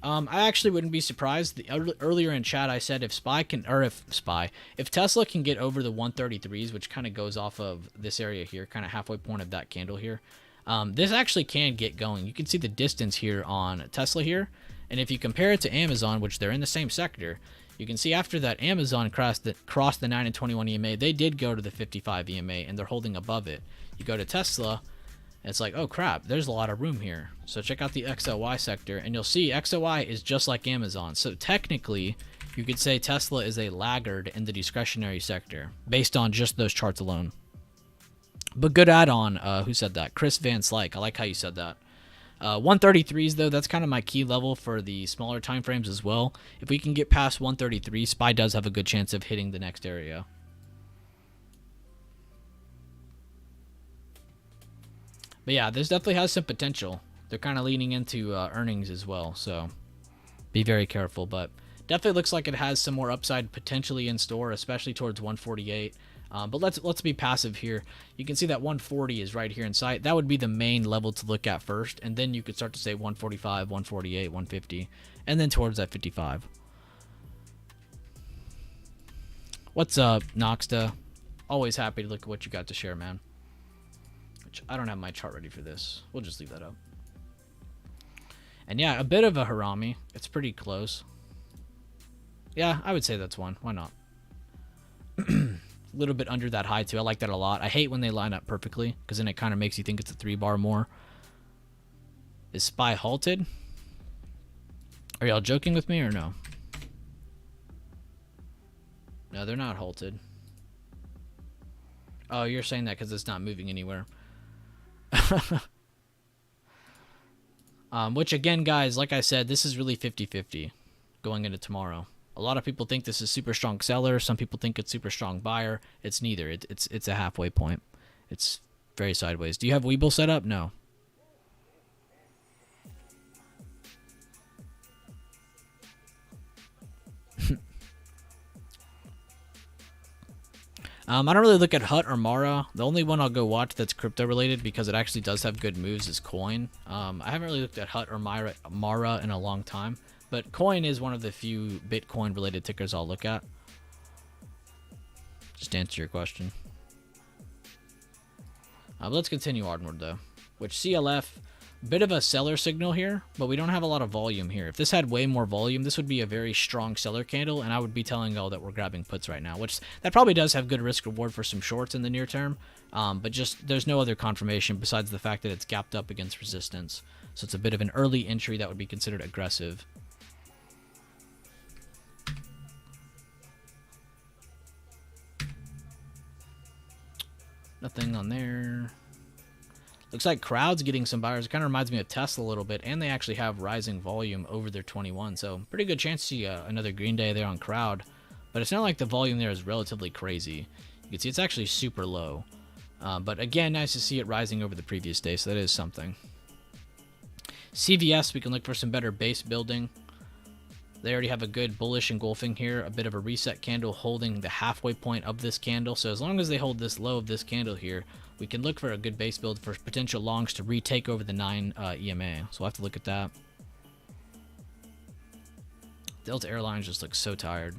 I actually wouldn't be surprised. Earlier in chat, I said if Tesla can get over the 133s, which kind of goes off of this area here, kind of halfway point of that candle here, this actually can get going. You can see the distance here on Tesla here, and if you compare it to Amazon, which they're in the same sector, you can see after that Amazon crossed the 9 and 21 EMA, they did go to the 55 EMA, and they're holding above it. You go to Tesla, And it's like, oh crap, there's a lot of room here. So check out the XLY sector, and you'll see XLY is just like Amazon. So technically, you could say Tesla is a laggard in the discretionary sector based on just those charts alone. But good add-on. Who said that? Chris Van Slyke. I like how you said that. 133s, though, that's kind of my key level for the smaller time frames as well. If we can get past 133, SPY does have a good chance of hitting the next area. But yeah, this definitely has some potential. They're kind of leaning into earnings as well, so be very careful. But definitely looks like it has some more upside potentially in store, especially towards 148. But let's be passive here. You can see that 140 is right here in sight. That would be the main level to look at first, and then you could start to say 145, 148, 150, and then towards that 55. What's up, Noxta? Always happy to look at what you got to share, man. Which I don't have my chart ready for this. We'll just leave that up. And yeah, a bit of a Harami. It's pretty close. Yeah, I would say that's one. Why not? A little bit under that high too. I like that a lot. I hate when they line up perfectly because then it kind of makes you think it's a 3-bar more. Is SPY halted? Are y'all joking with me or no? No, they're not halted. Oh, you're saying that because it's not moving anywhere. Which again, guys, like I said, this is really 50-50 going into tomorrow. A lot of people think this is super strong seller. Some people think it's super strong buyer. It's neither. It's a halfway point. It's very sideways. Do you have Webull set up? No. I don't really look at Hut or Mara. The only one I'll go watch that's crypto related because it actually does have good moves is Coin. I haven't really looked at Hut or Mara in a long time. But Coin is one of the few Bitcoin related tickers I'll look at. Just to answer your question. Let's continue onward though. Which CLF, bit of a seller signal here, but we don't have a lot of volume here. If this had way more volume, this would be a very strong seller candle, and I would be telling y'all that we're grabbing puts right now, which that probably does have good risk reward for some shorts in the near term. But just there's no other confirmation besides the fact that it's gapped up against resistance. So it's a bit of an early entry that would be considered aggressive. Nothing on there. Looks like Crowd's getting some buyers. It kind of reminds me of Tesla a little bit, and they actually have rising volume over their 21, so pretty good chance to see another green day there on Crowd. But it's not like the volume there is relatively crazy. You can see it's actually super low. But again, nice to see it rising over the previous day, so that is something. CVS, we can look for some better base building. They already have a good bullish engulfing here, a bit of a reset candle holding the halfway point of this candle. So as long as they hold this low of this candle here, we can look for a good base build for potential longs to retake over the 9 EMA. So we'll have to look at that. Delta Airlines just looks so tired.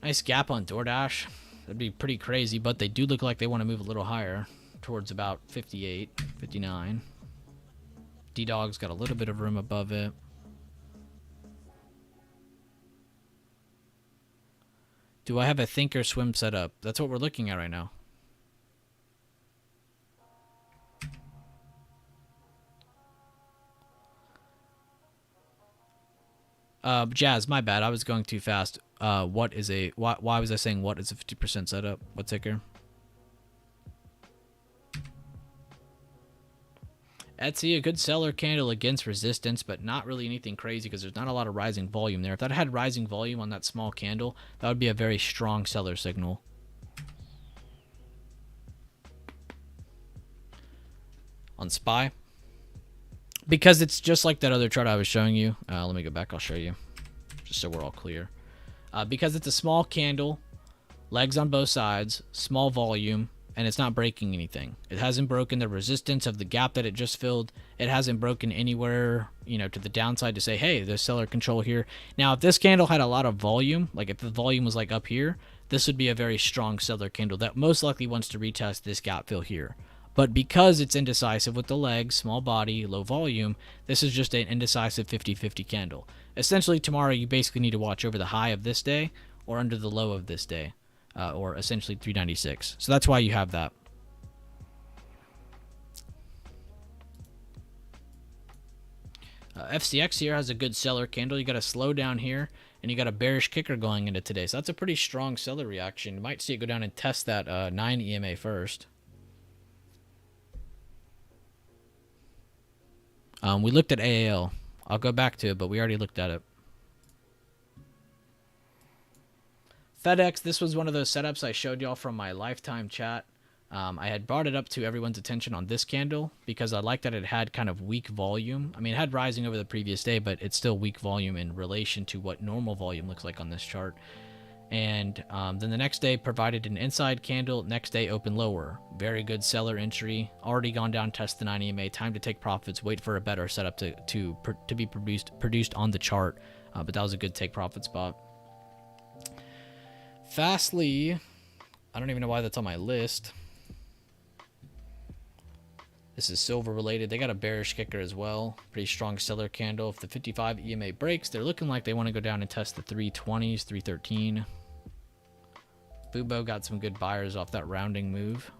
Nice gap on DoorDash. That'd be pretty crazy, but they do look like they want to move a little higher towards about 58, 59. D-Dog's got a little bit of room above it. Do I have a Thinkorswim set up? That's what we're looking at right now. Jazz, my bad. I was going too fast. Why was I saying what is a 50% setup? What ticker? Etsy, a good seller candle against resistance, but not really anything crazy because there's not a lot of rising volume there. If that had rising volume on that small candle, that would be a very strong seller signal. On SPY, because it's just like that other chart I was showing you. Let me go back. I'll show you just so we're all clear. Because it's a small candle, legs on both sides, small volume, and it's not breaking anything. It hasn't broken the resistance of the gap that it just filled. It hasn't broken anywhere, you know, to the downside to say, hey, there's seller control here. Now, if this candle had a lot of volume, like if the volume was like up here, this would be a very strong seller candle that most likely wants to retest this gap fill here. But because it's indecisive with the legs, small body, low volume, this is just an indecisive 50-50 candle. Essentially, tomorrow you basically need to watch over the high of this day or under the low of this day. or essentially 396. So that's why you have that. FCX here has a good seller candle. You got a slow down here, and you got a bearish kicker going into today. So that's a pretty strong seller reaction. You might see it go down and test that 9 EMA first. We looked at AAL. I'll go back to it, but we already looked at it. FedEx, this was one of those setups I showed y'all from my lifetime chat. I had brought it up to everyone's attention on this candle because I liked that it had kind of weak volume. I mean, it had rising over the previous day, but it's still weak volume in relation to what normal volume looks like on this chart. And then the next day provided an inside candle. Next day open lower. Very good seller entry. Already gone down, test the 9 EMA. Time to take profits. Wait for a better setup to be produced on the chart. But that was a good take profit spot. Fastly, I don't even know why that's on my list. This is silver related. They got a bearish kicker as well. Pretty strong seller candle. If the 55 EMA breaks, they're looking like they want to go down and test the 320s, 313. Fubo got some good buyers off that rounding move.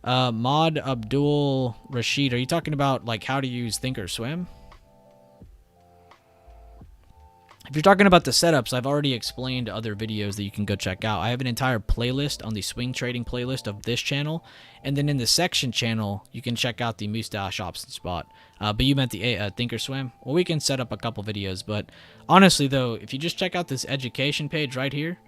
Mod Abdul Rashid, are you talking about like how to use Thinkorswim? If you're talking about the setups, I've already explained other videos that you can go check out. I have an entire playlist on the swing trading playlist of this channel. And then in the section channel, you can check out the Mustache option spot. But you meant the Thinkorswim? Well, we can set up a couple videos. But honestly, though, if you just check out this education page right here,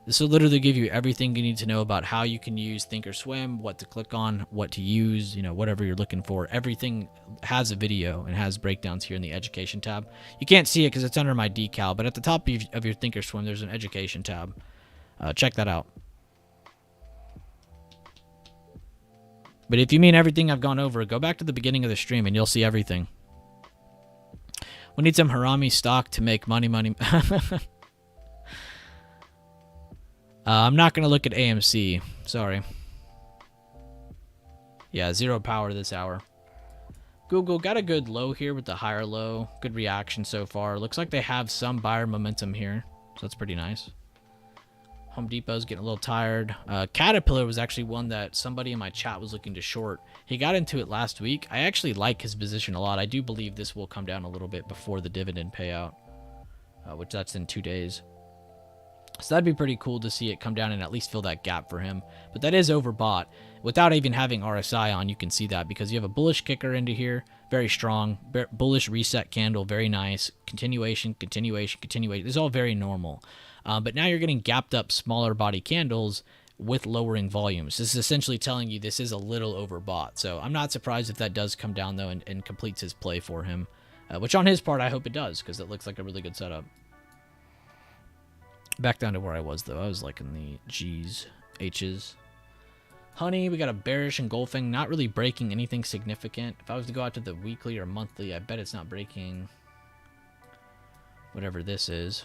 this will literally give you everything you need to know about how you can use Thinkorswim, what to click on, what to use, you know, whatever you're looking for. Everything has a video and has breakdowns here in the education tab. You can't see it because it's under my decal, but at the top of your Thinkorswim, there's an education tab. Check that out. But if you mean everything I've gone over, go back to the beginning of the stream and you'll see everything. We need some Harami stock to make money. I'm not going to look at AMC. Sorry. Yeah, zero power this hour. Google got a good low here with the higher low. Good reaction so far. Looks like they have some buyer momentum here. So that's pretty nice. Home Depot's getting a little tired. Caterpillar was actually one that somebody in my chat was looking to short. He got into it last week. I actually like his position a lot. I do believe this will come down a little bit before the dividend payout, which that's in 2 days. So that'd be pretty cool to see it come down and at least fill that gap for him. But that is overbought. Without even having RSI on, you can see that because you have a bullish kicker into here. Very strong. Bullish reset candle. Very nice. Continuation. This is all very normal. But now you're getting gapped up smaller body candles with lowering volumes. This is essentially telling you this is a little overbought. So I'm not surprised if that does come down, though, and completes his play for him. Which on his part, I hope it does because it looks like a really good setup. Back down to where I was, though. I was like in the G's, H's. Honey, we got a bearish engulfing, not really breaking anything significant. If I was to go out to the weekly or monthly, I bet it's not breaking whatever this is.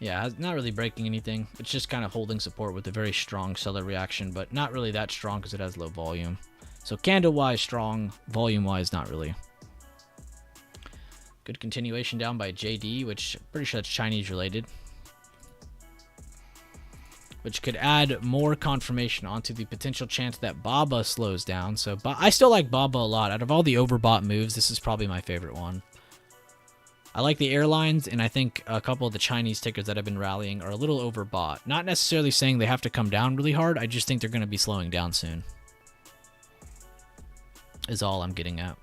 Yeah, not really breaking anything. It's just kind of holding support with a very strong seller reaction, but not really that strong because it has low volume. So candle-wise strong, volume-wise not really. Good continuation down by JD, which I'm pretty sure that's Chinese related. Which could add more confirmation onto the potential chance that BABA slows down. So I still like BABA a lot. Out of all the overbought moves, this is probably my favorite one. I like the airlines, and I think a couple of the Chinese tickers that have been rallying are a little overbought. Not necessarily saying they have to come down really hard. I just think they're going to be slowing down soon. Is all I'm getting at.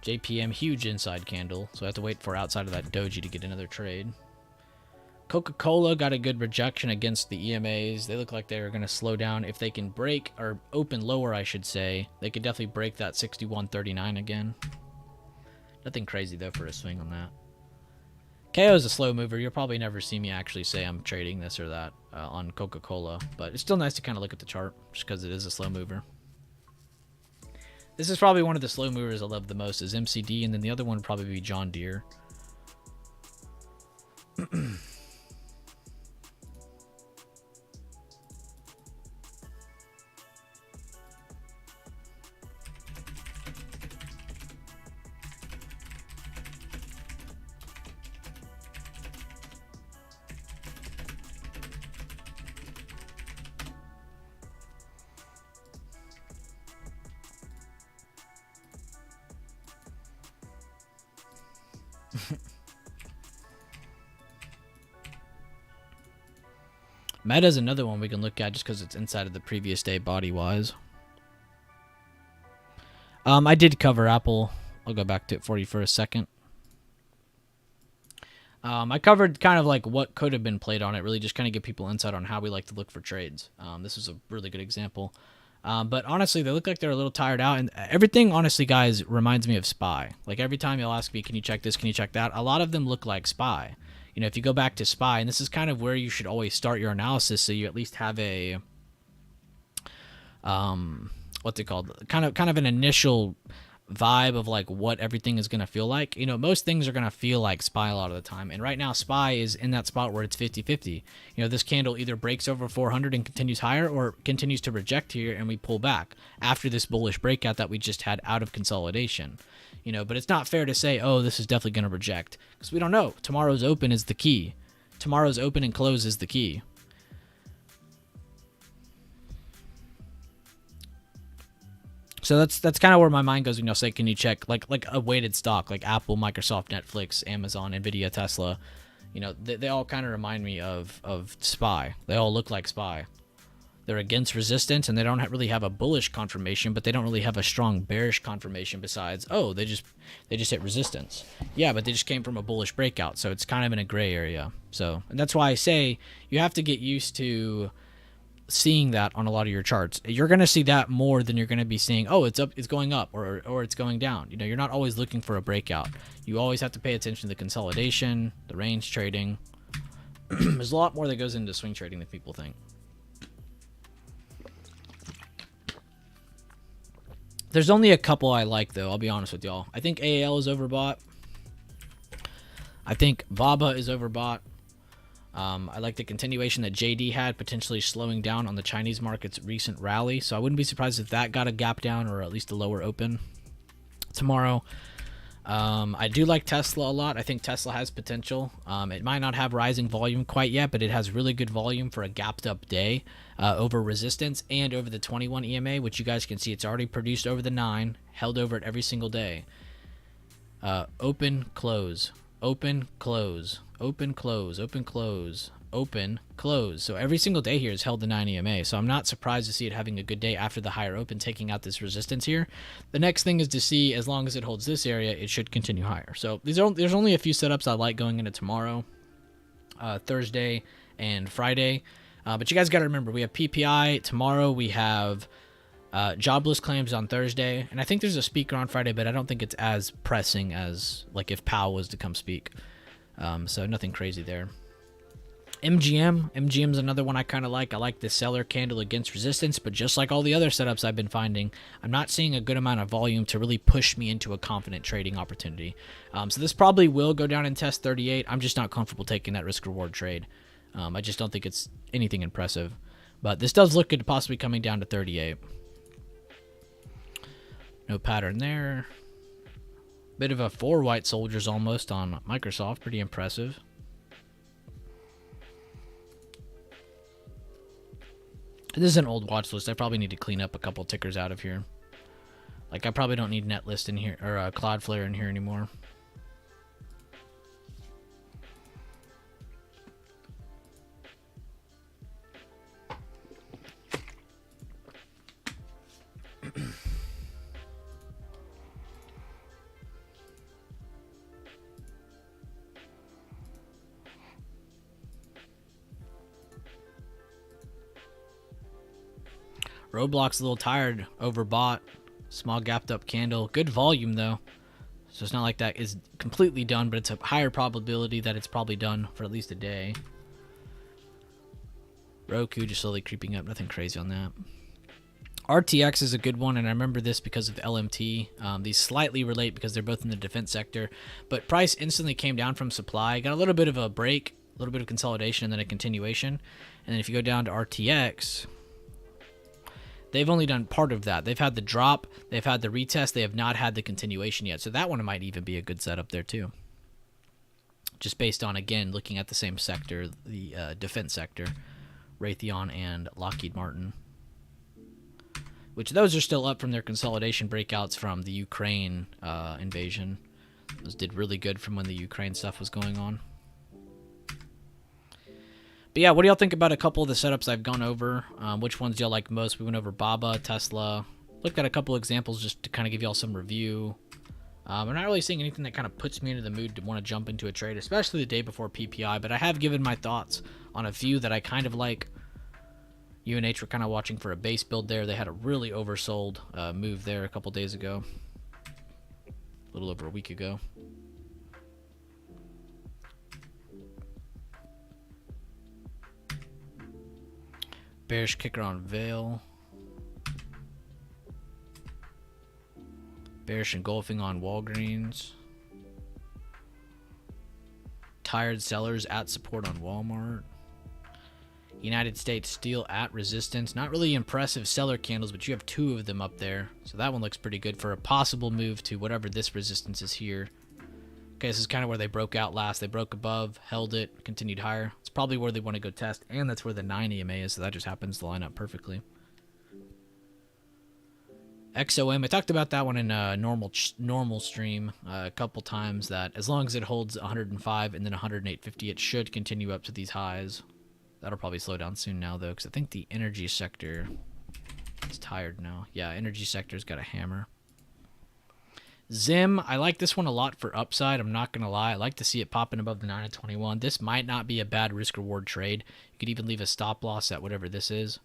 JPM, huge inside candle, so I have to wait for outside of that doji to get another trade. Coca-Cola got a good rejection against the EMAs. They look like they're going to slow down. If they can break, or open lower, I should say, they could definitely break that 61.39 again. Nothing crazy, though, for a swing on that. KO is a slow mover. You'll probably never see me actually say I'm trading this or that on Coca-Cola. But it's still nice to kind of look at the chart, just because it is a slow mover. This is probably one of the slow movers I love the most is MCD, and then the other one would probably be John Deere. Meta's another one we can look at just because it's inside of the previous day body-wise. I did cover Apple. I'll go back to it for you for a second. I covered kind of like what could have been played on it, really just kind of give people insight on how we like to look for trades. This is a really good example. But honestly, they look like they're a little tired out. And everything, honestly, guys, reminds me of SPY. Like every time you'll ask me, can you check this, can you check that? A lot of them look like SPY. You know, if you go back to SPY, and this is kind of where you should always start your analysis, so you at least have a, what's it called? Kind of an initial vibe of like what everything is going to feel like. You know, most things are going to feel like SPY a lot of the time. And right now, SPY is in that spot where it's 50-50. You know, this candle either breaks over 400 and continues higher or continues to reject here and we pull back after this bullish breakout that we just had out of consolidation. You know, but it's not fair to say, oh, this is definitely going to reject, because we don't know. Tomorrow's open is the key. Tomorrow's open and close is the key. So that's kind of where my mind goes when you'll say, can you check like a weighted stock like Apple, Microsoft, Netflix, Amazon, Nvidia, Tesla. You know, they all kind of remind me of SPY. They all look like SPY. They're against resistance, and they don't really have a bullish confirmation, but they don't really have a strong bearish confirmation besides, oh, they just hit resistance. Yeah, but they just came from a bullish breakout, so it's kind of in a gray area. So, and that's why I say you have to get used to seeing that on a lot of your charts. You're going to see that more than you're going to be seeing, oh, it's up, it's going up, or it's going down. You know, you're not always looking for a breakout. You always have to pay attention to the consolidation, the range trading. There's a lot more that goes into swing trading than people think. There's only a couple I like, though. I'll be honest with y'all. I think AAL is overbought. I think VABA is overbought. I like the continuation that JD had, potentially slowing down on the Chinese market's recent rally. So I wouldn't be surprised if that got a gap down or at least a lower open tomorrow. I do like Tesla a lot. I think Tesla has potential. It might not have rising volume quite yet, but it has really good volume for a gapped up day over resistance and over the 21 EMA, which you guys can see it's already produced over the 9, held over it every single day. Open, close, open, close, open, close, open, close, open, close. So every single day here is held the 9 EMA. So I'm not surprised to see it having a good day after the higher open, taking out this resistance here. The next thing is to see, as long as it holds this area, it should continue higher. So there's only a few setups I like going into tomorrow, Thursday, and Friday. But you guys got to remember, we have PPI tomorrow. We have jobless claims on Thursday. And I think there's a speaker on Friday, but I don't think it's as pressing as like if Powell was to come speak. So nothing crazy there. MGM's another one I kind of like. I like the seller candle against resistance, but just like all the other setups I've been finding, I'm not seeing a good amount of volume to really push me into a confident trading opportunity. So this probably will go down and test 38. I'm just not comfortable taking that risk-reward trade. I just don't think it's anything impressive. But this does look good to possibly coming down to 38. No pattern there. Bit of a 4 white soldiers almost on Microsoft. Pretty impressive. This is an old watch list. I probably need to clean up a couple tickers out of here. Like, I probably don't need Netlist in here, or Cloudflare in here anymore. Roblox a little tired, overbought, small gapped up candle. Good volume though, so it's not like that is completely done, but it's a higher probability that it's probably done for at least a day. Roku just slowly creeping up, nothing crazy on that. RTX is a good one, and I remember this because of LMT. These slightly relate because they're both in the defense sector, but price instantly came down from supply. Got a little bit of a break, a little bit of consolidation, and then a continuation. And then if you go down to RTX, they've only done part of that. They've had the drop, they've had the retest, they have not had the continuation yet. So that one might even be a good setup there too. Just based on, again, looking at the same sector, the defense sector, Raytheon and Lockheed Martin. Which those are still up from their consolidation breakouts from the Ukraine invasion. Those did really good from when the Ukraine stuff was going on. But yeah, what do y'all think about a couple of the setups I've gone over? Which ones do y'all like most? We went over Baba, Tesla. Looked at a couple examples just to kind of give y'all some review. I'm not really seeing anything that kind of puts me into the mood to want to jump into a trade, especially the day before PPI. But I have given my thoughts on a few that I kind of like. UNH were kind of watching for a base build there. They had a really oversold move there a couple days ago. A little over a week ago. Bearish kicker on Vail. Bearish engulfing on Walgreens. Tired sellers at support on Walmart. United States Steel at resistance. Not really impressive seller candles, but you have two of them up there. So that one looks pretty good for a possible move to whatever this resistance is here. Okay, this is kind of where they broke out last. They broke above, held it, continued higher. It's probably where they want to go test, and that's where the 9 EMA is, so that just happens to line up perfectly. XOM, I talked about that one in a normal stream a couple times, that as long as it holds 105 and then 108.50, it should continue up to these highs. That'll probably slow down soon now, though, because I think the energy sector is tired now. Yeah, energy sector's got a hammer. Zim, I like this one a lot for upside. I'm not going to lie. I like to see it popping above the 9 at 21. This might not be a bad risk-reward trade. You could even leave a stop loss at whatever this is.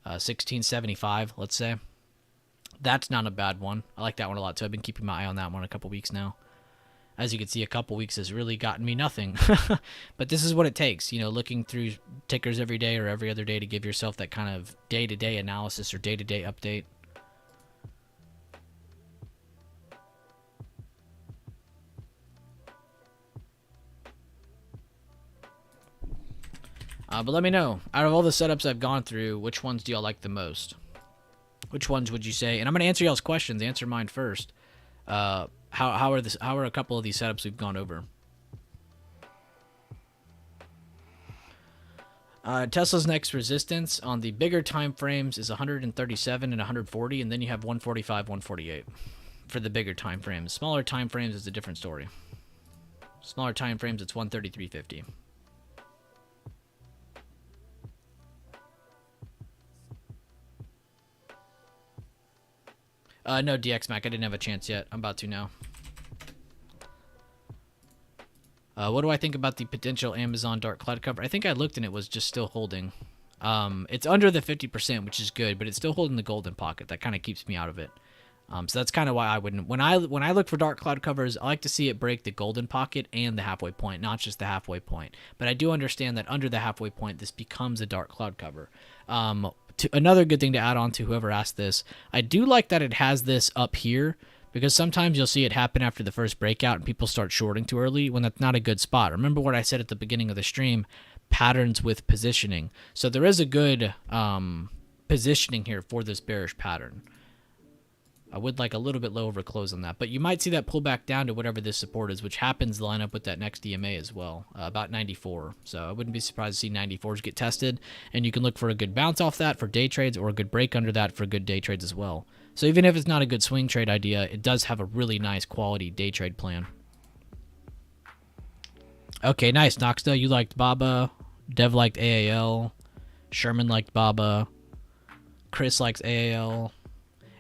1675, let's say. That's not a bad one. I like that one a lot, too. I've been keeping my eye on that one a couple weeks now. As you can see, a couple weeks has really gotten me nothing. But this is what it takes, you know, looking through tickers every day or every other day to give yourself that kind of day-to-day analysis or day-to-day update. But let me know, out of all the setups I've gone through, which ones do y'all like the most? Which ones would you say? And I'm going to answer y'all's questions. Answer mine first. How are a couple of these setups we've gone over? Tesla's next resistance on the bigger time frames is 137 and 140, and then you have 145, 148 for the bigger time frames. Smaller time frames is a different story. Smaller time frames, it's 133.50. No, DX Mac, I didn't have a chance yet. I'm about to now. What do I think about the potential Amazon dark cloud cover? I think I looked and it was just still holding. It's under the 50%, which is good, but it's still holding the golden pocket. That kind of keeps me out of it. So that's kind of why I wouldn't. When I look for dark cloud covers, I like to see it break the golden pocket and the halfway point, not just the halfway point. But I do understand that under the halfway point, this becomes a dark cloud cover. Another good thing to add on to whoever asked this, I do like that it has this up here, because sometimes you'll see it happen after the first breakout and people start shorting too early when that's not a good spot. Remember what I said at the beginning of the stream, patterns with positioning. So there is a good positioning here for this bearish pattern. I would like a little bit low over close on that, but you might see that pull back down to whatever this support is, which happens to line up with that next EMA as well, about 94. So I wouldn't be surprised to see 94s get tested, and you can look for a good bounce off that for day trades or a good break under that for good day trades as well. So even if it's not a good swing trade idea, it does have a really nice quality day trade plan. Okay, nice. Noxta, you liked Baba. Dev liked AAL. Sherman liked Baba. Chris likes AAL.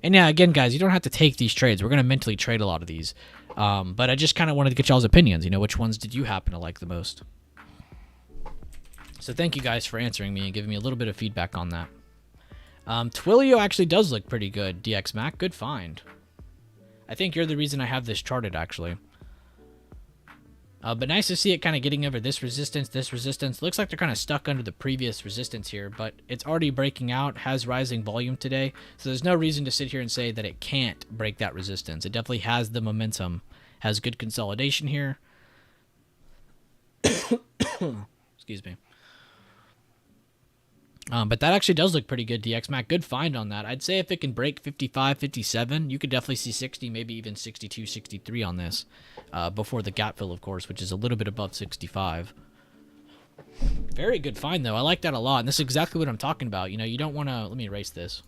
And yeah, again, guys, you don't have to take these trades. We're going to mentally trade a lot of these. But I just kind of wanted to get y'all's opinions. You know, which ones did you happen to like the most? So thank you guys for answering me and giving me a little bit of feedback on that. Twilio actually does look pretty good, DX Mac. Good find. I think you're the reason I have this charted, actually. But nice to see it kind of getting over this resistance, this resistance. Looks like they're kind of stuck under the previous resistance here, but it's already breaking out, has rising volume today. So there's no reason to sit here and say that it can't break that resistance. It definitely has the momentum, has good consolidation here. Excuse me. But that actually does look pretty good, DXMAC. Good find on that. I'd say if it can break 55, 57, you could definitely see 60, maybe even 62, 63 on this. Before the gap fill, of course, which is a little bit above 65. Very good find, though. I like that a lot. And this is exactly what I'm talking about. You know, you don't want to... Let me erase this.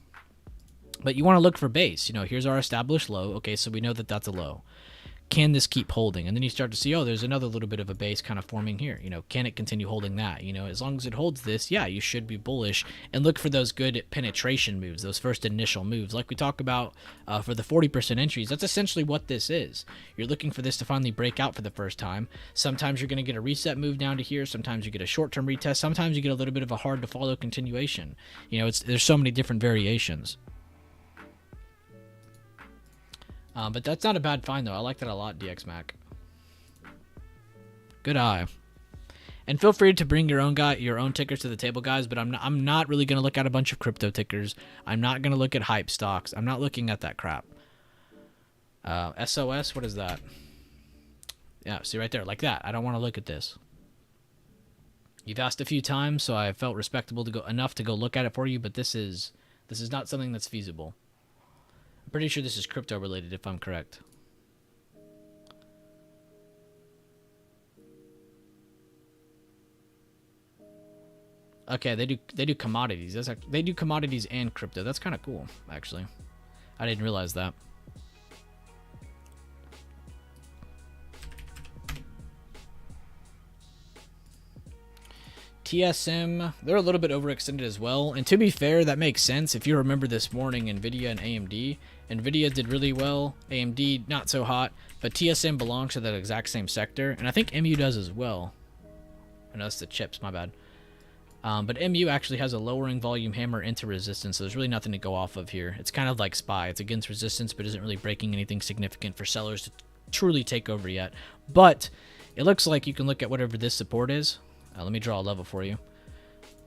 But you want to look for base. You know, here's our established low. Okay, so we know that that's a low. Can this keep holding? And then you start to see, oh, there's another little bit of a base kind of forming here. You know, can it continue holding that? You know, as long as it holds this, yeah, you should be bullish and look for those good penetration moves, those first initial moves. Like we talk about for the 40% entries, that's essentially what this is. You're looking for this to finally break out for the first time. Sometimes you're going to get a reset move down to here. Sometimes you get a short-term retest. Sometimes you get a little bit of a hard-to-follow continuation. You know, there's so many different variations. But that's not a bad find, though. I like that a lot, DXMAC. Good eye. And feel free to bring your own tickers to the table, guys. But I'm not really going to look at a bunch of crypto tickers. I'm not going to look at hype stocks. I'm not looking at that crap. SOS, what is that? Yeah, see right there, like that. I don't want to look at this. You've asked a few times, so I felt respectable enough to go look at it for you. But this is not something that's feasible. I'm pretty sure this is crypto related, if I'm correct. Okay, they do commodities. They do commodities and crypto. That's kind of cool, actually. I didn't realize that. TSM, they're a little bit overextended as well. And to be fair, that makes sense. If you remember this morning, NVIDIA and AMD. NVIDIA did really well. AMD, not so hot. But TSM belongs to that exact same sector. And I think MU does as well. I know that's the chips, my bad. But MU actually has a lowering volume hammer into resistance, so there's really nothing to go off of here. It's kind of like SPY. It's against resistance, but isn't really breaking anything significant for sellers to truly take over yet. But it looks like you can look at whatever this support is. Let me draw a level for you.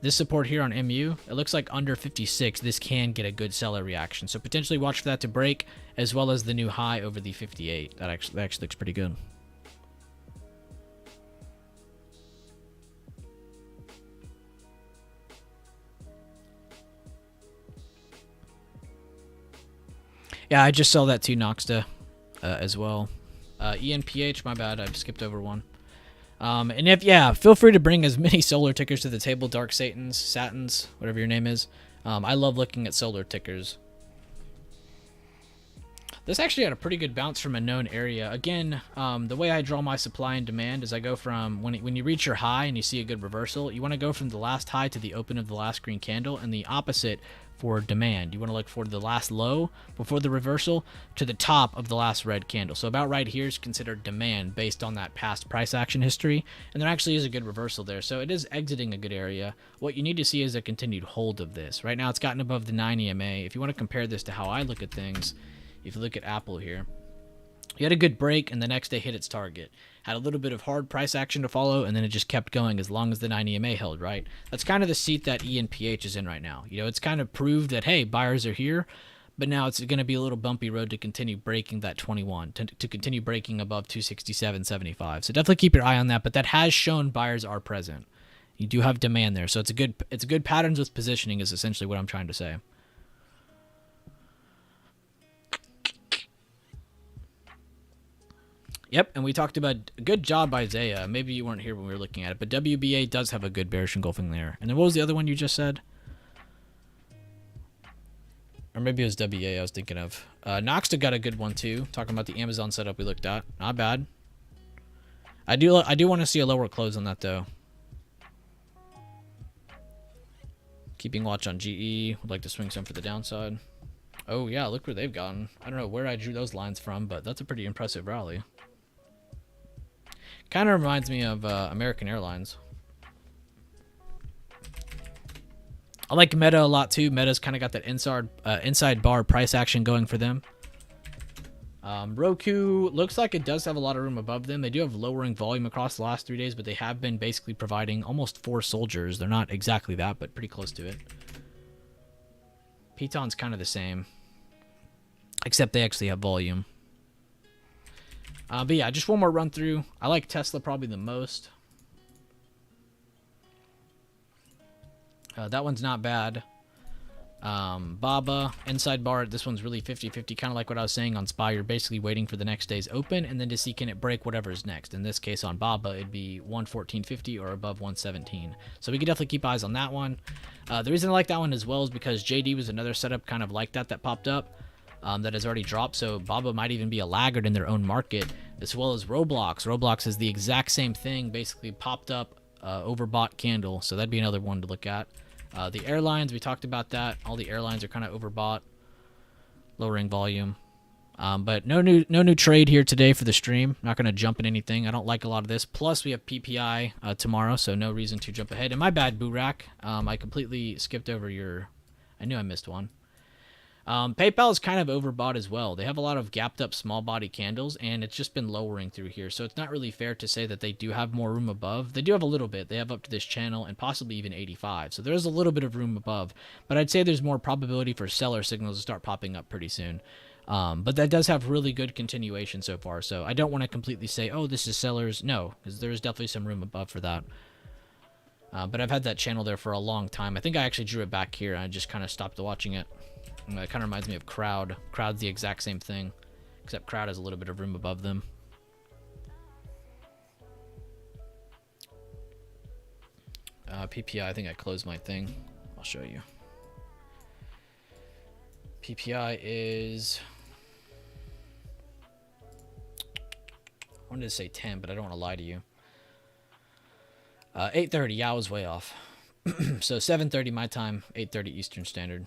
This support here on MU, it looks like under 56, this can get a good seller reaction. So potentially watch for that to break, as well as the new high over the 58. That actually looks pretty good. Yeah, I just saw that too, Noxta, as well. ENPH, my bad, I've skipped over one. And feel free to bring as many solar tickers to the table, Dark Satins, whatever your name is. I love looking at solar tickers. This actually had a pretty good bounce from a known area. Again, the way I draw my supply and demand is I go from, when you reach your high and you see a good reversal, you want to go from the last high to the open of the last green candle, and the opposite for demand. You want to look for the last low before the reversal to the top of the last red candle. So about right here is considered demand based on that past price action history, and there actually is a good reversal there. So it is exiting a good area. What you need to see is a continued hold of this. Right now it's gotten above the 9 EMA. If you want to compare this to how I look at things, if you look at Apple here, you had a good break and the next day hit its target. Had a little bit of hard price action to follow, and then it just kept going as long as the 9 EMA held, right? That's kind of the seat that ENPH is in right now. You know, it's kind of proved that, hey, buyers are here, but now it's going to be a little bumpy road to continue breaking that 21, to continue breaking above 267.75. So definitely keep your eye on that, but that has shown buyers are present. You do have demand there, so it's a good patterns with positioning is essentially what I'm trying to say. Yep, and we talked about a good job by Zaya. Maybe you weren't here when we were looking at it, but WBA does have a good bearish engulfing there. And then what was the other one you just said? Or maybe it was WA I was thinking of. Noxta got a good one too, talking about the Amazon setup we looked at. Not bad. I do want to see a lower close on that though. Keeping watch on GE. Would like to swing some for the downside. Oh yeah, look where they've gotten. I don't know where I drew those lines from, but that's a pretty impressive rally. Kind of reminds me of American Airlines. I like Meta a lot too. Meta's kind of got that inside bar price action going for them. Roku looks like it does have a lot of room above them. They do have lowering volume across the last 3 days, but they have been basically providing almost 4 soldiers. They're not exactly that, but pretty close to it. Piton's kind of the same, except they actually have volume. But yeah, just one more run through. I like Tesla probably the most. That one's not bad. Baba, inside bar, this one's really 50-50, kind of like what I was saying on SPY. You're basically waiting for the next day's open and then to see can it break whatever is next. In this case on Baba, it'd be 114.50 or above 117. So we could definitely keep eyes on that one. The reason I like that one as well is because JD was another setup kind of like that popped up that has already dropped. So Baba might even be a laggard in their own market, as well as Roblox. Roblox is the exact same thing, basically popped up overbought candle. So that'd be another one to look at. The airlines, we talked about that. All the airlines are kind of overbought, lowering volume. But no new trade here today for the stream. Not going to jump in anything. I don't like a lot of this. Plus, we have PPI tomorrow, so no reason to jump ahead. And my bad, Burak. I completely skipped over your... I knew I missed one. PayPal is kind of overbought as well. They have a lot of gapped up small body candles, and it's just been lowering through here. So it's not really fair to say that they do have more room above. They do have a little bit. They have up to this channel and possibly even 85. So there's a little bit of room above. But I'd say there's more probability for seller signals to start popping up pretty soon. But that does have really good continuation so far. So I don't want to completely say, oh, this is sellers. No, because there's definitely some room above for that. But I've had that channel there for a long time. I think I actually drew it back here. And I just kind of stopped watching it. It kind of reminds me of Crowd. Crowd's the exact same thing, except Crowd has a little bit of room above them. PPI, I think I closed my thing. I'll show you. PPI is... I wanted to say 10, but I don't want to lie to you. 8:30, yeah, I was way off. So 7:30 my time, 8:30 Eastern Standard.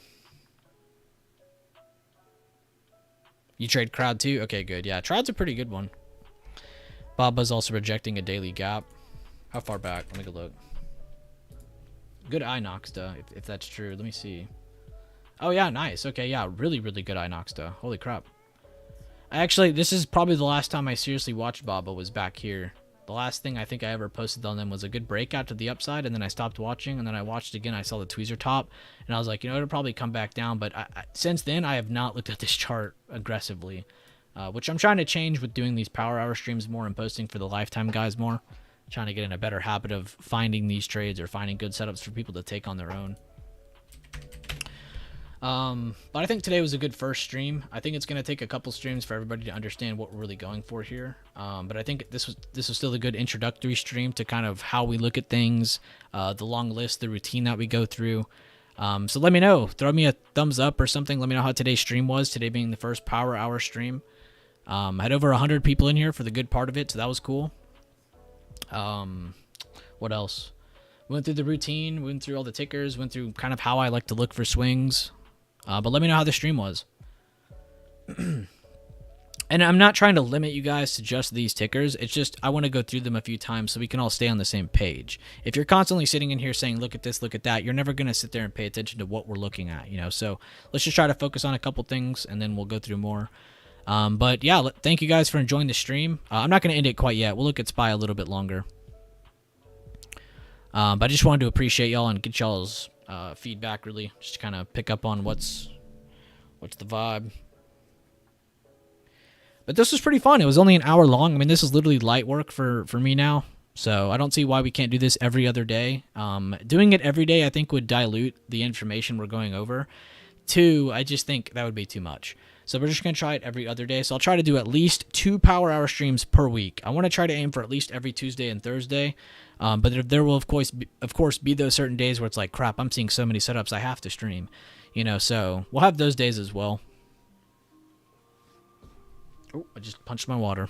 You trade Crowd too? Okay, good. Yeah, Crowd's a pretty good one. Baba's also rejecting a daily gap. How far back? Let me go look. Good Inoxta, if that's true. Let me see. Oh, yeah, nice. Okay, yeah, really, really good Inoxta. Holy crap. Actually, this is probably the last time I seriously watched Baba was back here. The last thing I think I ever posted on them was a good breakout to the upside, and then I stopped watching, and then I watched again. I saw the tweezer top, and I was like, you know, it'll probably come back down. But since then, I have not looked at this chart aggressively, which I'm trying to change with doing these power hour streams more and posting for the lifetime guys more. Trying to get in a better habit of finding these trades or finding good setups for people to take on their own. But I think today was a good first stream. I think it's going to take a couple streams for everybody to understand what we're really going for here. But I think this was still a good introductory stream to kind of how we look at things, the long list, the routine that we go through. So let me know. Throw me a thumbs up or something. Let me know how today's stream was, today being the first power hour stream. I had over 100 people in here for the good part of it, so that was cool. What else? Went through the routine, went through all the tickers, went through kind of how I like to look for swings. But let me know how the stream was. And I'm not trying to limit you guys to just these tickers. It's just I want to go through them a few times so we can all stay on the same page. If you're constantly sitting in here saying, look at this, look at that, you're never going to sit there and pay attention to what we're looking at, you know? So let's just try to focus on a couple things, and then we'll go through more. But yeah, thank you guys for enjoying the stream. I'm not going to end it quite yet. We'll look at SPY a little bit longer. But I just wanted to appreciate y'all and get y'all's feedback, really, just to kind of pick up on what's the vibe. But this was pretty fun. It was only an hour long. I mean, this is literally light work for me now, so I don't see why we can't do this every other day. Doing it every day, I think, would dilute the information we're going over. 2, I just think that would be too much. So we're just going to try it every other day. So I'll try to do at least 2 power hour streams per week. I want to try to aim for at least every Tuesday and Thursday. But there will, of course, be those certain days where it's like, crap, I'm seeing so many setups I have to stream. You know, so we'll have those days as well. Oh, I just punched my water.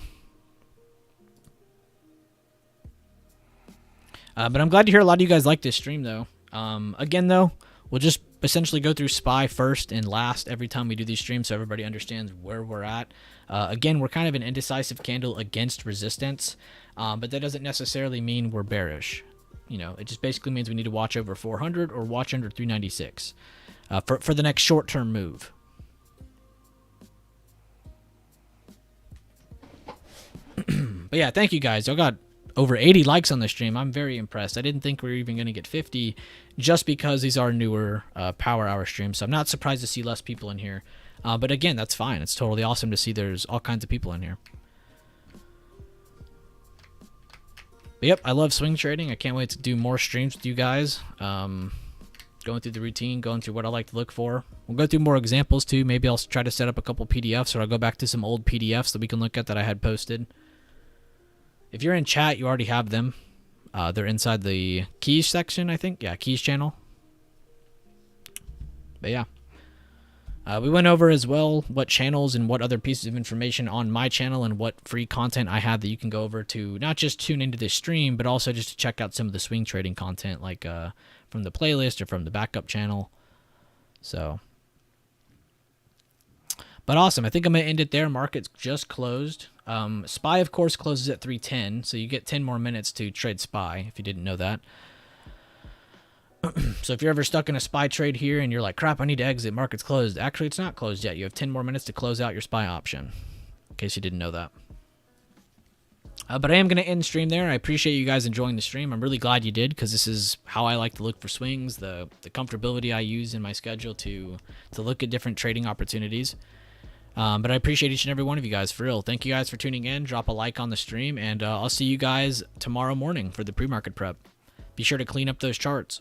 But I'm glad to hear a lot of you guys like this stream, though. Again, though, we'll just essentially go through SPY first and last every time we do these streams so everybody understands where we're at. Again, we're kind of an indecisive candle against resistance, but that doesn't necessarily mean we're bearish. You know, it just basically means we need to watch over 400 or watch under 396 for the next short-term move. But yeah, thank you guys. I got over 80 likes on the stream. I'm very impressed. I didn't think we were even going to get 50 just because these are newer Power Hour streams. So I'm not surprised to see less people in here. But again, that's fine. It's totally awesome to see there's all kinds of people in here. But yep, I love swing trading. I can't wait to do more streams with you guys. Going through the routine, going through what I like to look for. We'll go through more examples too. Maybe I'll try to set up a couple PDFs, or I'll go back to some old PDFs that we can look at that I had posted. If you're in chat, you already have them. They're inside the keys section, I think. Yeah, keys channel. But yeah. We went over as well what channels and what other pieces of information on my channel and what free content I have that you can go over to not just tune into this stream, but also just to check out some of the swing trading content, like from the playlist or from the backup channel. So, but awesome. I think I'm going to end it there. Market's just closed. SPY, of course, closes at 3:10, so you get 10 more minutes to trade SPY, if you didn't know that. So if you're ever stuck in a SPY trade here and you're like, crap, I need to exit, market's closed. Actually, it's not closed yet. You have 10 more minutes to close out your SPY option, in case you didn't know that. But I am going to end the stream there. I appreciate you guys enjoying the stream. I'm really glad you did, because this is how I like to look for swings, the comfortability I use in my schedule to look at different trading opportunities. But I appreciate each and every one of you guys, for real. Thank you guys for tuning in. Drop a like on the stream, and I'll see you guys tomorrow morning for the pre-market prep. Be sure to clean up those charts.